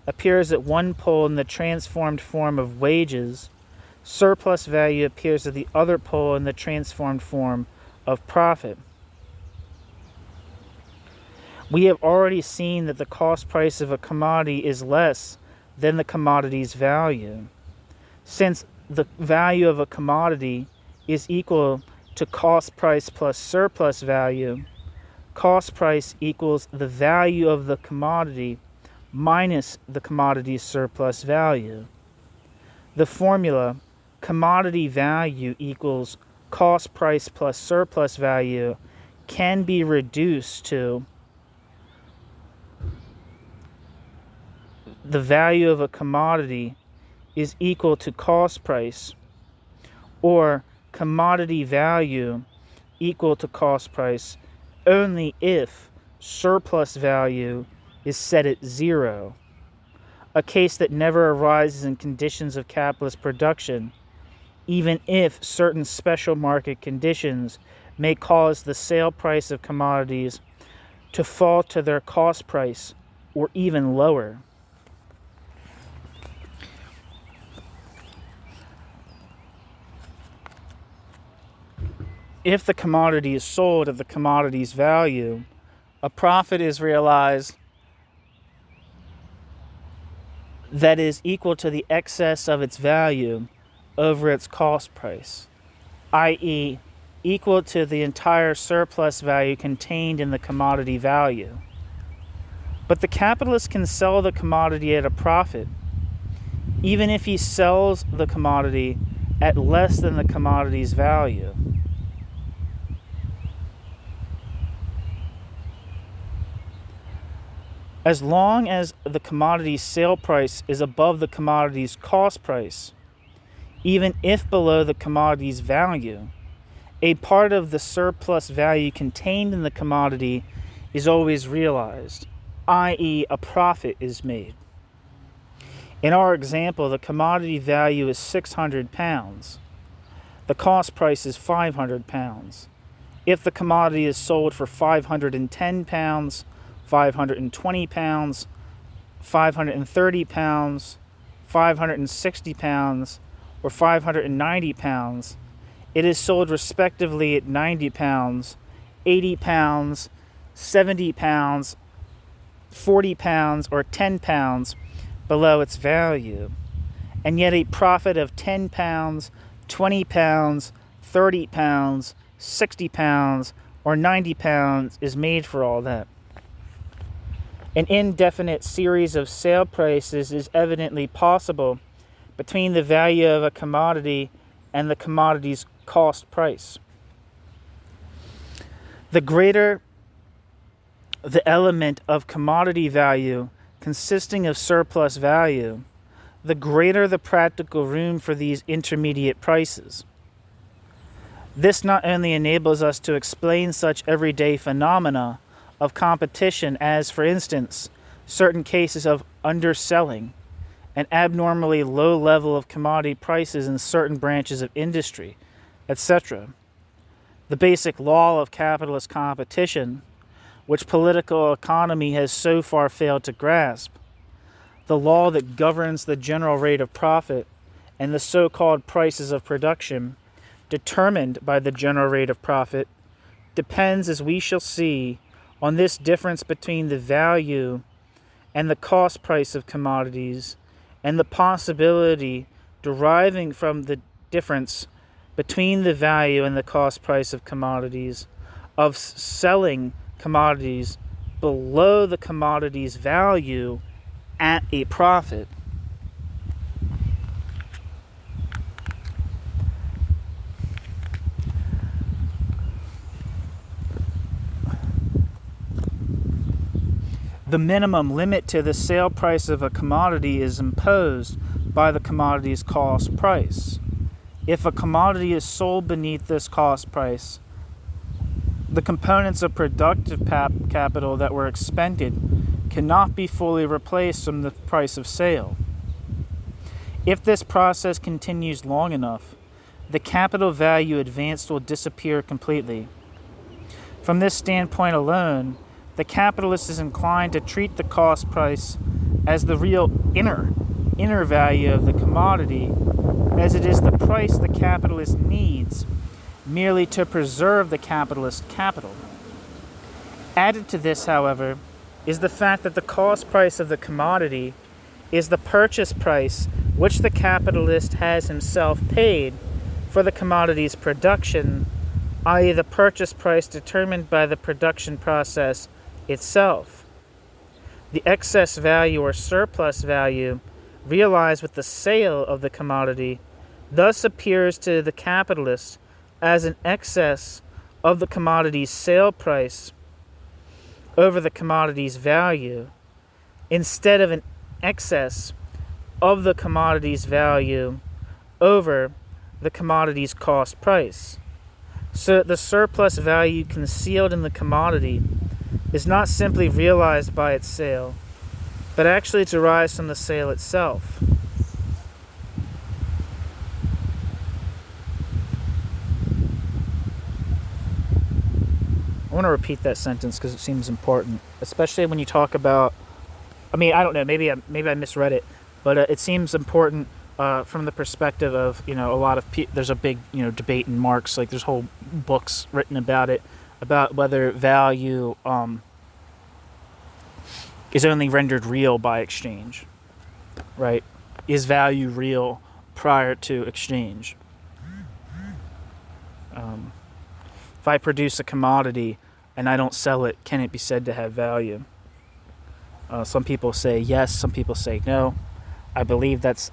appears at one pole in the transformed form of wages, surplus value appears at the other pole in the transformed form of profit. We have already seen that the cost price of a commodity is less than the commodity's value. Since the value of a commodity is equal to cost price plus surplus value, cost price equals the value of the commodity minus the commodity's surplus value. The formula commodity value equals cost price plus surplus value can be reduced to the value of a commodity is equal to cost price, or commodity value equal to cost price only if surplus value is set at 0, a case that never arises in conditions of capitalist production, even if certain special market conditions may cause the sale price of commodities to fall to their cost price or even lower. If the commodity is sold at the commodity's value, a profit is realized that is equal to the excess of its value over its cost price, i.e., equal to the entire surplus value contained in the commodity value. But the capitalist can sell the commodity at a profit, even if he sells the commodity at less than the commodity's value. As long as the commodity's sale price is above the commodity's cost price, even if below the commodity's value, a part of the surplus value contained in the commodity is always realized, i.e., a profit is made. In our example, the commodity value is 600 pounds. The cost price is 500 pounds. If the commodity is sold for 510 pounds, 520 pounds, 530 pounds, 560 pounds, or 590 pounds, it is sold respectively at 90 pounds, 80 pounds, 70 pounds, 40 pounds, or 10 pounds below its value. And yet a profit of 10 pounds, 20 pounds, 30 pounds, 60 pounds, or 90 pounds is made for all that. An indefinite series of sale prices is evidently possible between the value of a commodity and the commodity's cost price. The greater the element of commodity value consisting of surplus value, the greater the practical room for these intermediate prices. This not only enables us to explain such everyday phenomena of competition as, for instance, certain cases of underselling, an abnormally low level of commodity prices in certain branches of industry, etc. The basic law of capitalist competition, which political economy has so far failed to grasp, the law that governs the general rate of profit and the so-called prices of production, determined by the general rate of profit, depends, as we shall see, on this difference between the value and the cost price of commodities, and the possibility deriving from the difference between the value and the cost price of commodities of selling commodities below the commodity's value at a profit. The minimum limit to the sale price of a commodity is imposed by the commodity's cost price. If a commodity is sold beneath this cost price, the components of productive capital that were expended cannot be fully replaced from the price of sale. If this process continues long enough, the capital value advanced will disappear completely. From this standpoint alone, the capitalist is inclined to treat the cost price as the real inner value of the commodity, as it is the price the capitalist needs merely to preserve the capitalist capital. Added to this, however, is the fact that the cost price of the commodity is the purchase price which the capitalist has himself paid for the commodity's production, i.e. the purchase price determined by the production process itself. The excess value or surplus value realized with the sale of the commodity thus appears to the capitalist as an excess of the commodity's sale price over the commodity's value, instead of an excess of the commodity's value over the commodity's cost price. So the surplus value concealed in the commodity is not simply realized by its sale, but actually derives from the sale itself. I want to repeat that sentence because it seems important, especially when you talk about, I don't know, maybe I misread it, but it seems important from the perspective of, a lot of there's a big, debate in Marx, like there's whole books written about it, about whether value is only rendered real by exchange, right? Is value real prior to exchange? If I produce a commodity and I don't sell it, can it be said to have value? Some people say yes, some people say no. I believe that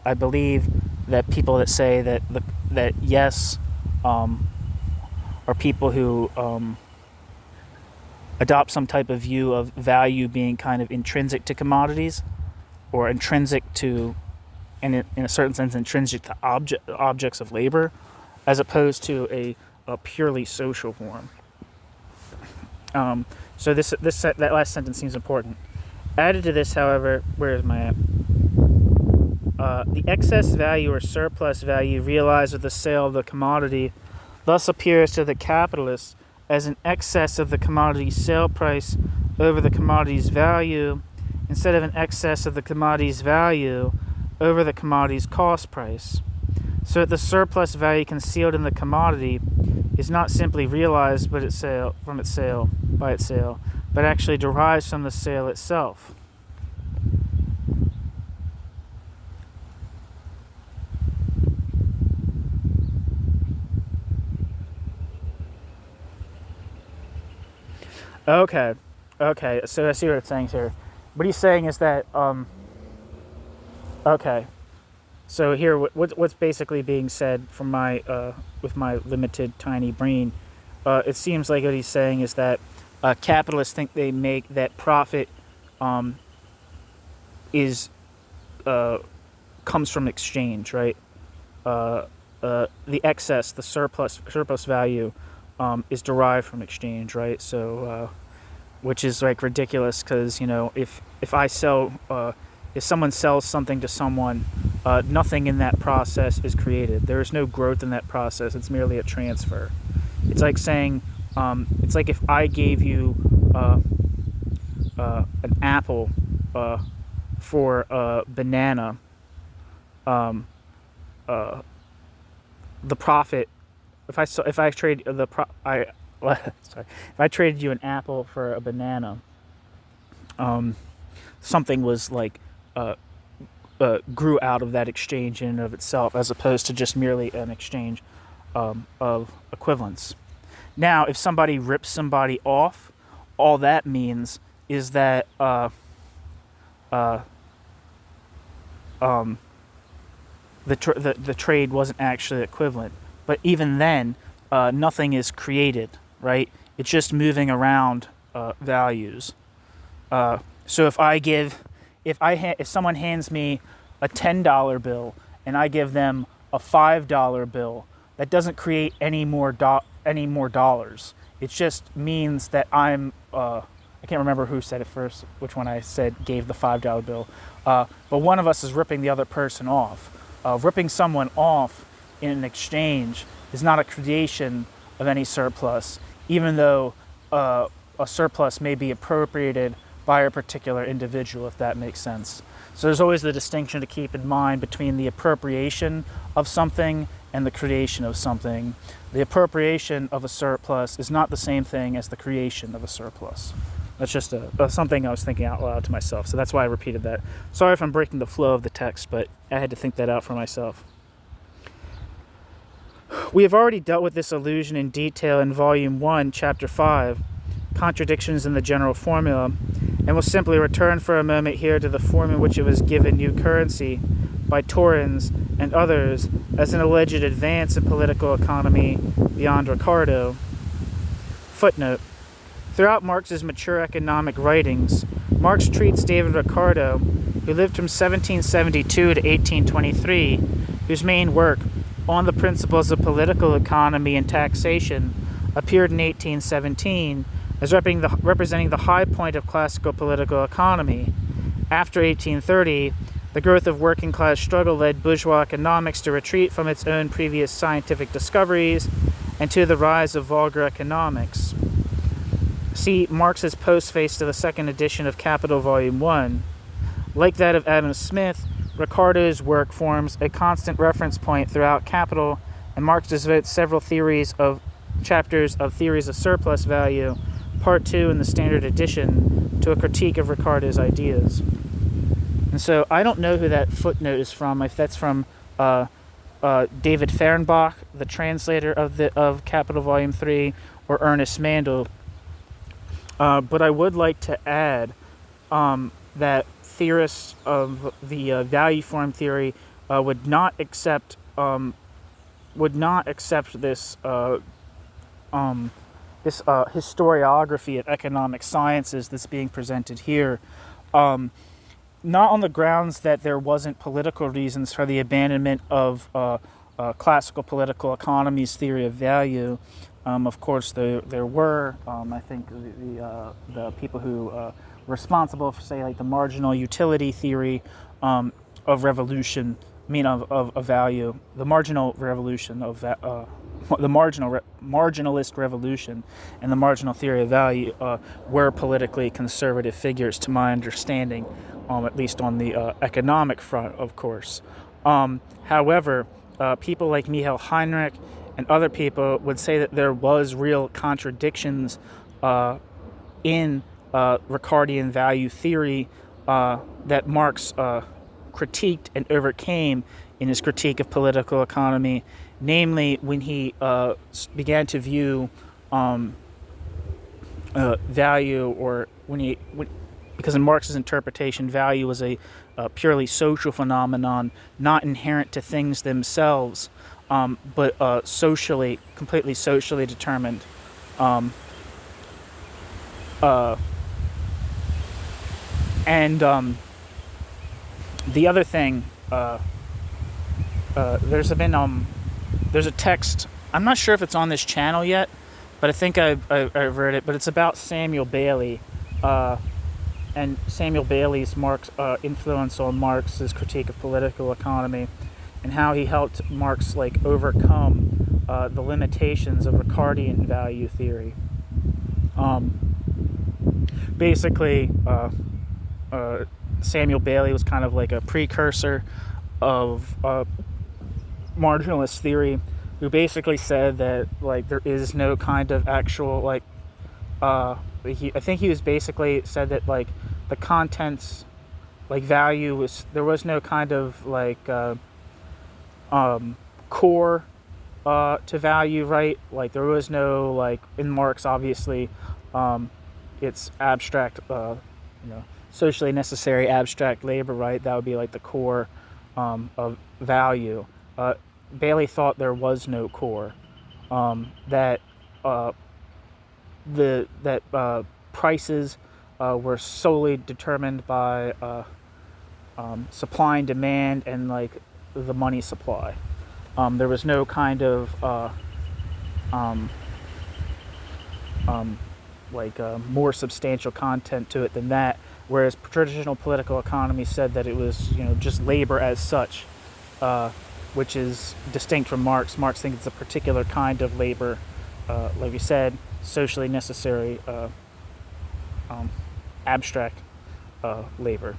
people that say that yes are people who adopt some type of view of value being kind of intrinsic to commodities, or intrinsic to, and in a certain sense, intrinsic to objects of labor, as opposed to a purely social form. So that last sentence seems important. Added to this, however, where is my app? The excess value or surplus value realized with the sale of the commodity thus appears to the capitalist as an excess of the commodity's sale price over the commodity's value, instead of an excess of the commodity's value over the commodity's cost price. So that the surplus value concealed in the commodity is not simply realized by its sale, but actually derives from the sale itself. Okay, so I see what it's saying here. What he's saying is that, okay, so here, what's basically being said from with my limited, tiny brain, it seems like what he's saying is that capitalists think they make that profit comes from exchange, right? The excess, the surplus value is derived from exchange, right? So, which is like ridiculous because if I sell if someone sells something to someone, nothing in that process is created. There is no growth in that process. It's merely a transfer. It's like saying, it's like if I gave you an apple for a banana, the profit. If I trade the sorry, if I traded you an apple for a banana, something was like grew out of that exchange in and of itself, as opposed to just merely an exchange of equivalence. Now, if somebody rips somebody off, all that means is that the trade wasn't actually equivalent. But even then, nothing is created, right? It's just moving around values. So if someone hands me a $10 bill and I give them a $5 bill, that doesn't create any more dollars. It just means that I can't remember who said it first, which one I said gave the $5 bill. But one of us is ripping the other person off. Ripping someone off in an exchange is not a creation of any surplus, even though a surplus may be appropriated by a particular individual, if that makes sense. So there's always the distinction to keep in mind between the appropriation of something and the creation of something. The appropriation of a surplus is not the same thing as the creation of a surplus. That's just something I was thinking out loud to myself, so that's why I repeated that. Sorry if I'm breaking the flow of the text, but I had to think that out for myself. We have already dealt with this illusion in detail in Volume 1, Chapter 5, Contradictions in the General Formula, and will simply return for a moment here to the form in which it was given new currency by Torrens and others as an alleged advance in political economy beyond Ricardo. Footnote. Throughout Marx's mature economic writings, Marx treats David Ricardo, who lived from 1772 to 1823, whose main work, On the Principles of Political Economy and Taxation, appeared in 1817, as representing the high point of classical political economy. After 1830, the growth of working-class struggle led bourgeois economics to retreat from its own previous scientific discoveries and to the rise of vulgar economics. See Marx's postface to the second edition of Capital Volume 1. Like that of Adam Smith, Ricardo's work forms a constant reference point throughout Capital, and Marx devotes several chapters of theories of surplus value, Part 2 in the Standard Edition, to a critique of Ricardo's ideas. And so I don't know who that footnote is from, if that's from David Fehrenbach, the translator of Capital Volume 3, or Ernest Mandel. But I would like to add that theorists of the value form theory would not accept this historiography of economic sciences that's being presented here, not on the grounds that there wasn't political reasons for the abandonment of classical political economy's theory of value. Of course, there were. I think the people who were responsible for, say, like the marginal utility theory of revolution. Of value, the marginal revolution of that, the marginalist revolution, and the marginal theory of value were politically conservative figures, to my understanding, at least on the economic front, of course. However, people like Michael Heinrich and other people would say that there was real contradictions in Ricardian value theory that Marx critiqued and overcame in his critique of political economy, namely when he began to view value, or because in Marx's interpretation, value was a purely social phenomenon, not inherent to things themselves, but completely socially determined. The other thing, there's a text. I'm not sure if it's on this channel yet, but I think I've read it. But it's about Samuel Bailey, and Samuel Bailey's influence on Marx's critique of political economy, and how he helped Marx overcome the limitations of Ricardian value theory. Basically, Samuel Bailey was kind of like a precursor of marginalist theory, who basically said that there is no kind of actual I think he was basically said that the contents value was, there was no kind of core to value, right? There was no in Marx, obviously, it's abstract, socially necessary abstract labor, right? That would be the core of value. Bailey thought there was no core, that prices were solely determined by supply and demand and the money supply. There was no kind of more substantial content to it than that. Whereas traditional political economy said that it was just labor as such, which is distinct from Marx. Marx thinks it's a particular kind of labor, like we said, socially necessary, abstract labor.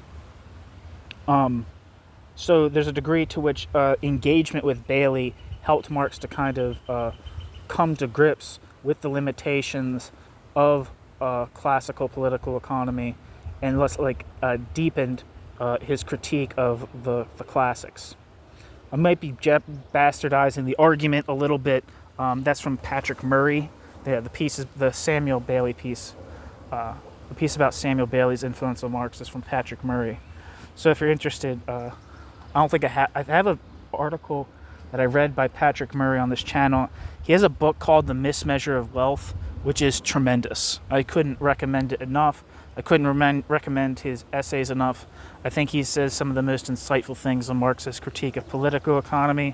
So there's a degree to which engagement with Bailey helped Marx to kind of come to grips with the limitations of classical political economy, and deepened his critique of the classics. I might be bastardizing the argument a little bit. That's from Patrick Murray. The piece is the Samuel Bailey piece. The piece about Samuel Bailey's influence on Marx is from Patrick Murray. So if you're interested, I don't think I have an article that I read by Patrick Murray on this channel. He has a book called The Mismeasure of Wealth, which is tremendous. I couldn't recommend it enough. I couldn't recommend his essays enough. I think he says some of the most insightful things on Marx's critique of political economy.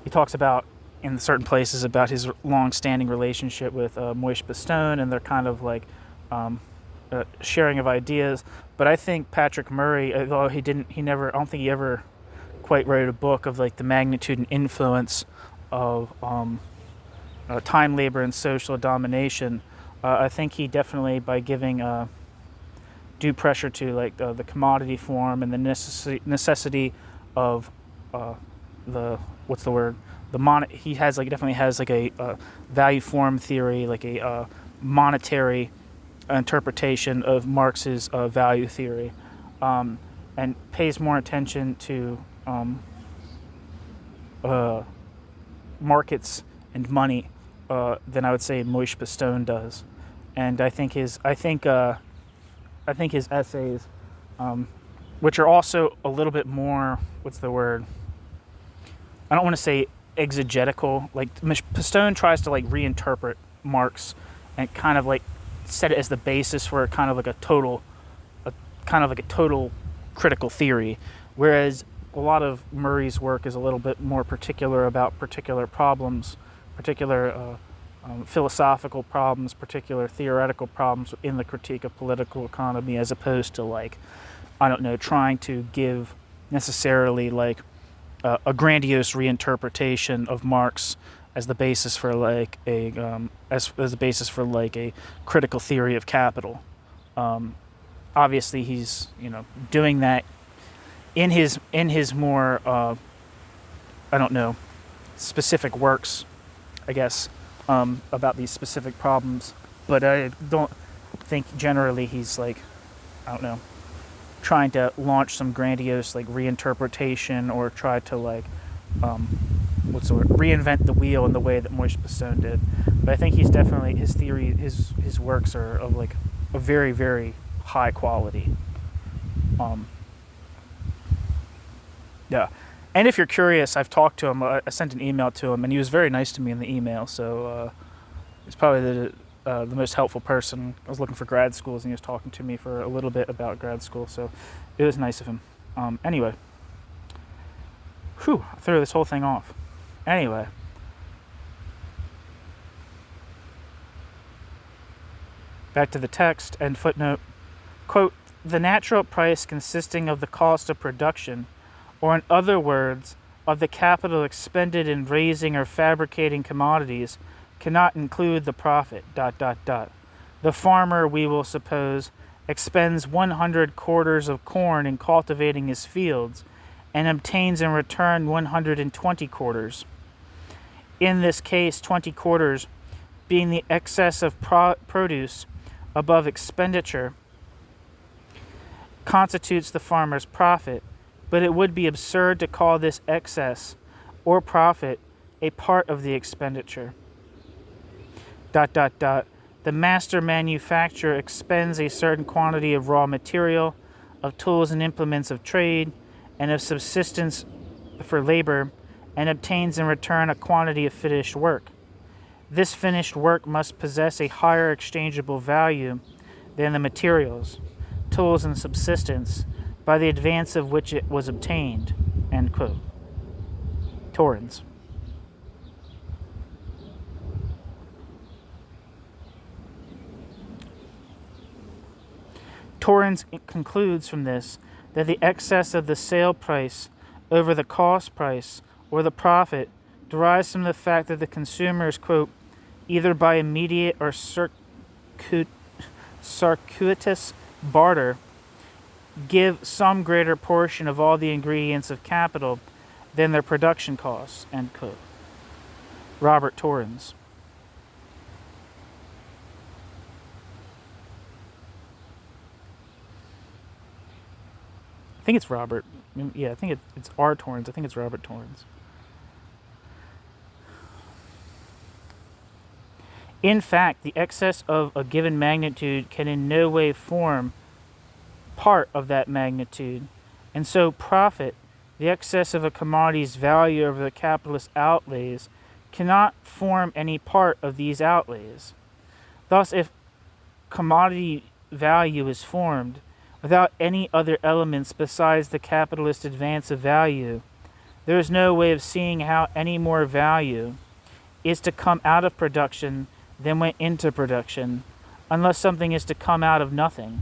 He talks about, in certain places, about his long-standing relationship with Moïse Bastone, and their kind of sharing of ideas. But I think Patrick Murray, although I don't think he ever quite wrote a book of the magnitude and influence of time, labor, and social domination. I think he definitely, by giving due pressure to the commodity form and the necessity of he definitely has a value form theory, a monetary interpretation of Marx's value theory, and pays more attention to markets and money than I would say Moïse Bastone does. And I think his essays, which are also a little bit more, I don't want to say exegetical. Bastone tries to reinterpret Marx and kind of set it as the basis for kind of a total critical theory, whereas a lot of Murray's work is a little bit more particular about particular problems, particular philosophical problems, particular theoretical problems in the critique of political economy, as opposed to trying to give necessarily a grandiose reinterpretation of Marx as the basis for as the basis for a critical theory of capital. Obviously, he's doing that in his more specific works, I guess, about these specific problems. But I don't think generally he's trying to launch some grandiose reinterpretation, or try to reinvent the wheel in the way that Moïse Bastone did. But I think he's definitely, his theory, his works are of a very, very high quality. Yeah. And if you're curious, I've talked to him. I sent an email to him, and he was very nice to me in the email. So he's probably the most helpful person. I was looking for grad schools, and he was talking to me for a little bit about grad school. So it was nice of him. Anyway, I threw this whole thing off. Anyway, Back to the text and footnote. Quote, the natural price consisting of the cost of production, or in other words, of the capital expended in raising or fabricating commodities, cannot include the profit, ... The farmer, we will suppose, expends 100 quarters of corn in cultivating his fields, and obtains in return 120 quarters. In this case, 20 quarters, being the excess of produce above expenditure, constitutes the farmer's profit, but it would be absurd to call this excess or profit a part of the expenditure. ... The master manufacturer expends a certain quantity of raw material, of tools and implements of trade, and of subsistence for labor, and obtains in return a quantity of finished work. This finished work must possess a higher exchangeable value than the materials, tools, and subsistence, by the advance of which it was obtained. End quote. Torrens. Torrens concludes from this that the excess of the sale price over the cost price or the profit derives from the fact that the consumers, quote, either by immediate or circuitous barter, give some greater portion of all the ingredients of capital than their production costs, end quote. Robert Torrens. I think it's Robert. Yeah, I think it's R. Torrens. I think it's Robert Torrens. In fact, the excess of a given magnitude can in no way form part of that magnitude, and so profit, the excess of a commodity's value over the capitalist outlays, cannot form any part of these outlays. Thus, if commodity value is formed without any other elements besides the capitalist advance of value, there is no way of seeing how any more value is to come out of production than went into production, unless something is to come out of nothing.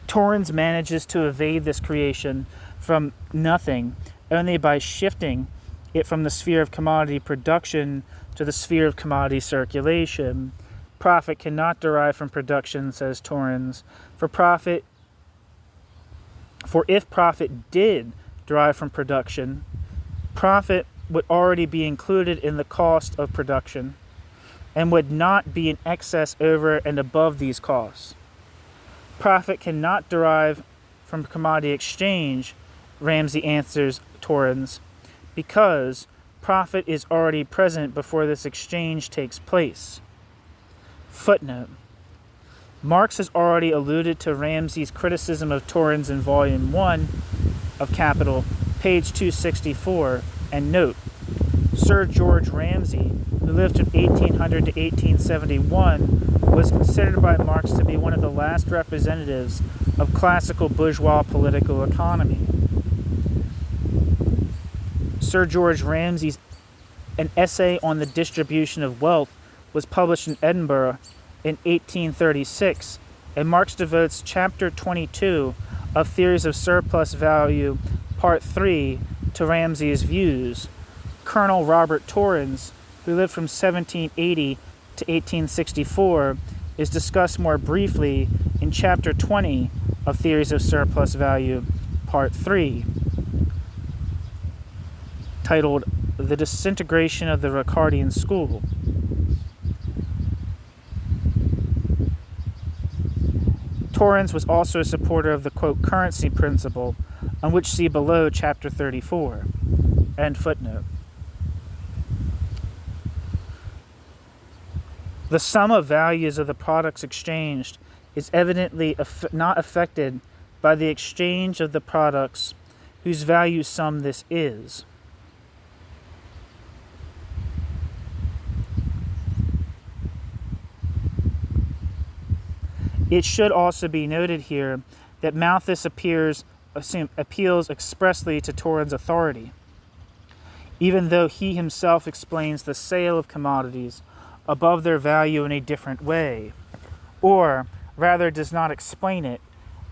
Torrens manages to evade this creation from nothing only by shifting it from the sphere of commodity production to the sphere of commodity circulation. Profit cannot derive from production, says Torrens, for if profit did derive from production, profit would already be included in the cost of production and would not be in excess over and above these costs. Profit cannot derive from commodity exchange, Ramsey answers Torrens, because profit is already present before this exchange takes place. Footnote. Marx has already alluded to Ramsey's criticism of Torrens in Volume 1 of Capital, page 264, and note, Sir George Ramsey, who lived from 1800 to 1871, was considered by Marx to be one of the last representatives of classical bourgeois political economy. Sir George Ramsey's An Essay on the Distribution of Wealth was published in Edinburgh in 1836, and Marx devotes Chapter 22 of Theories of Surplus Value, Part 3, to Ramsey's views. Colonel Robert Torrens, who lived from 1780 to 1864, is discussed more briefly in Chapter 20 of Theories of Surplus Value, Part 3, titled The Disintegration of the Ricardian School. Torrens was also a supporter of the, quote, currency principle, on which see below Chapter 34. End footnote. The sum of values of the products exchanged is evidently not affected by the exchange of the products whose value sum this is. It should also be noted here that Malthus appeals expressly to Torrens' authority, even though he himself explains the sale of commodities above their value in a different way, or rather does not explain it,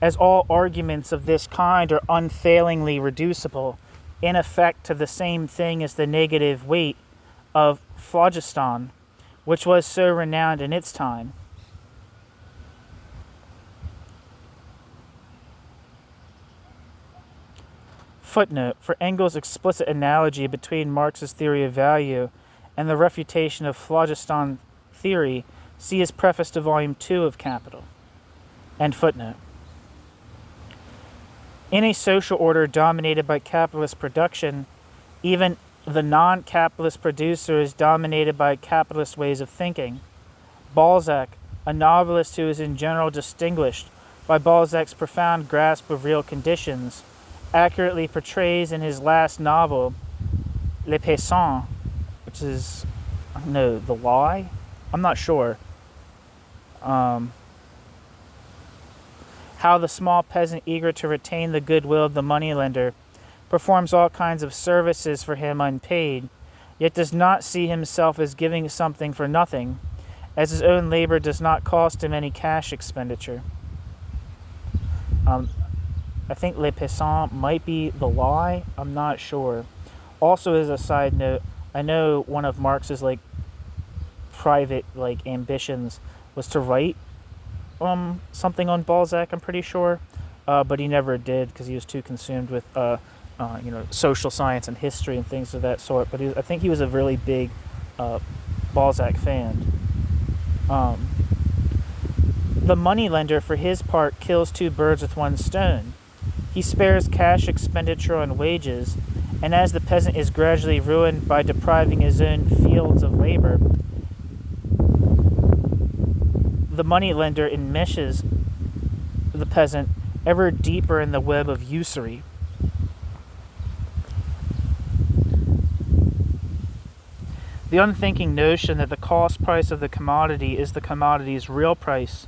as all arguments of this kind are unfailingly reducible, in effect, to the same thing as the negative weight of phlogiston, which was so renowned in its time. Footnote: for Engels' explicit analogy between Marx's theory of value and the refutation of phlogiston theory, see his preface to Volume 2 of Capital. End footnote. In a social order dominated by capitalist production, even the non-capitalist producer is dominated by capitalist ways of thinking. Balzac, a novelist who is in general distinguished by Balzac's profound grasp of real conditions, accurately portrays in his last novel, Les Paysans, which is, no, The Lie? I'm not sure. How the small peasant, eager to retain the goodwill of the moneylender, performs all kinds of services for him unpaid, yet does not see himself as giving something for nothing, as his own labor does not cost him any cash expenditure. I think Les Paysans might be The Lie. I'm not sure. Also, as a side note, I know one of Marx's private ambitions was to write something on Balzac. I'm pretty sure, but he never did because he was too consumed with social science and history and things of that sort. But I think he was a really big Balzac fan. The moneylender, for his part, kills two birds with one stone. He spares cash expenditure on wages, and as the peasant is gradually ruined by depriving his own fields of labor, the moneylender enmeshes the peasant ever deeper in the web of usury. The unthinking notion that the cost price of the commodity is the commodity's real price,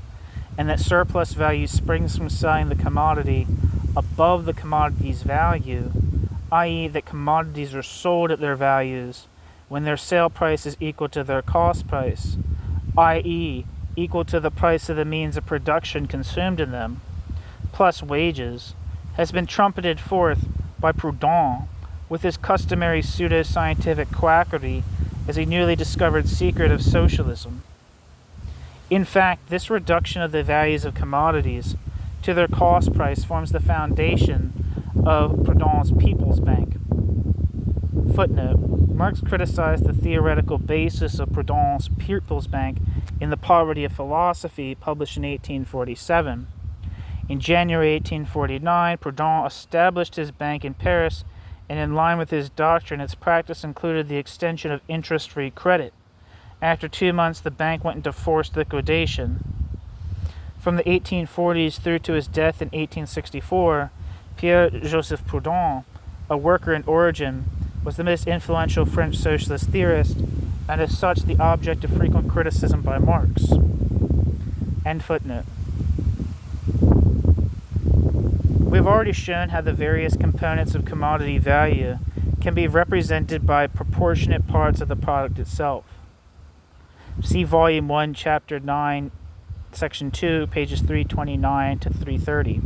and that surplus value springs from selling the commodity above the commodity's value, i.e. that commodities are sold at their values when their sale price is equal to their cost price, i.e. equal to the price of the means of production consumed in them, plus wages, has been trumpeted forth by Proudhon with his customary pseudo-scientific quackery as a newly discovered secret of socialism. In fact, this reduction of the values of commodities to their cost price forms the foundation of Proudhon's People's Bank. Footnote: Marx criticized the theoretical basis of Proudhon's People's Bank in The Poverty of Philosophy, published in 1847. In January 1849, Proudhon established his bank in Paris, and in line with his doctrine, its practice included the extension of interest-free credit. After 2 months, the bank went into forced liquidation. From the 1840s through to his death in 1864, Pierre-Joseph Proudhon, a worker in origin, was the most influential French socialist theorist, and as such the object of frequent criticism by Marx. End footnote. We have already shown how the various components of commodity value can be represented by proportionate parts of the product itself. See Volume 1, Chapter 9, Section 2, pages 329 to 330.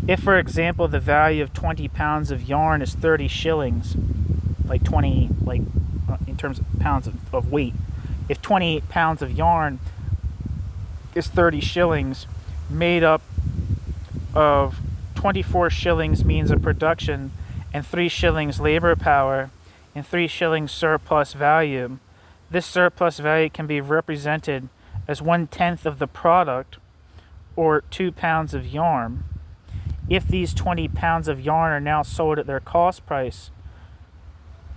If, for example, the value of 20 pounds of yarn is 30 shillings, in terms of pounds of weight, if 20 pounds of yarn is 30 shillings, made up of 24 shillings means of production and 3 shillings labor power and 3 shillings surplus value, this surplus value can be represented as 1/10 of the product, or 2 pounds of yarn. If these 20 pounds of yarn are now sold at their cost price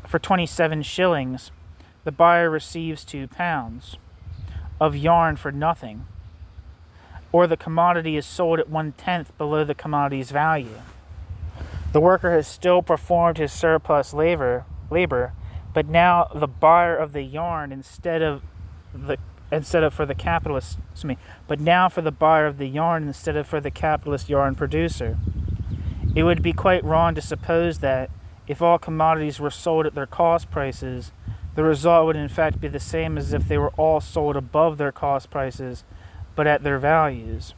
for 27 shillings, the buyer receives 2 pounds of yarn for nothing, or the commodity is sold at 1/10 below the commodity's value. The worker has still performed his surplus labor, but now the buyer of the yarn for the capitalist yarn producer. It would be quite wrong to suppose that if all commodities were sold at their cost prices, the result would in fact be the same as if they were all sold above their cost prices, but at their values.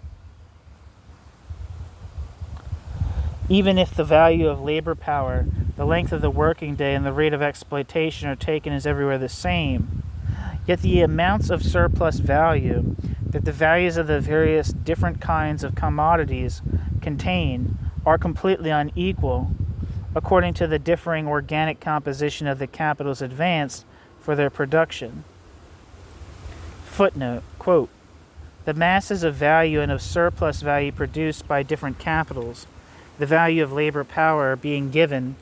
Even if the value of labor power, the length of the working day, and the rate of exploitation are taken as everywhere the same, yet the amounts of surplus value that the values of the various different kinds of commodities contain are completely unequal according to the differing organic composition of the capitals advanced for their production. Footnote, quote, the masses of value and of surplus value produced by different capitals, the value of labor power being given,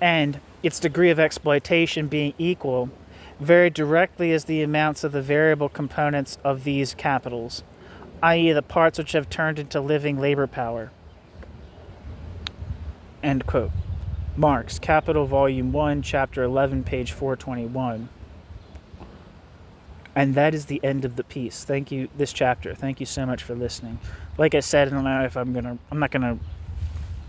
and its degree of exploitation being equal, vary directly as the amounts of the variable components of these capitals, i.e. the parts which have turned into living labor power. End quote. Marx, Capital, Volume 1, Chapter 11, page 421. And that is the end of the piece. Thank you, this chapter. Thank you so much for listening. Like I said, I don't know if I'm not gonna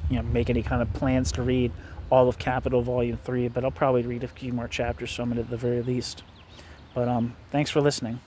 make any kind of plans to read all of Capital Volume 3, but I'll probably read a few more chapters from it at the very least. But thanks for listening.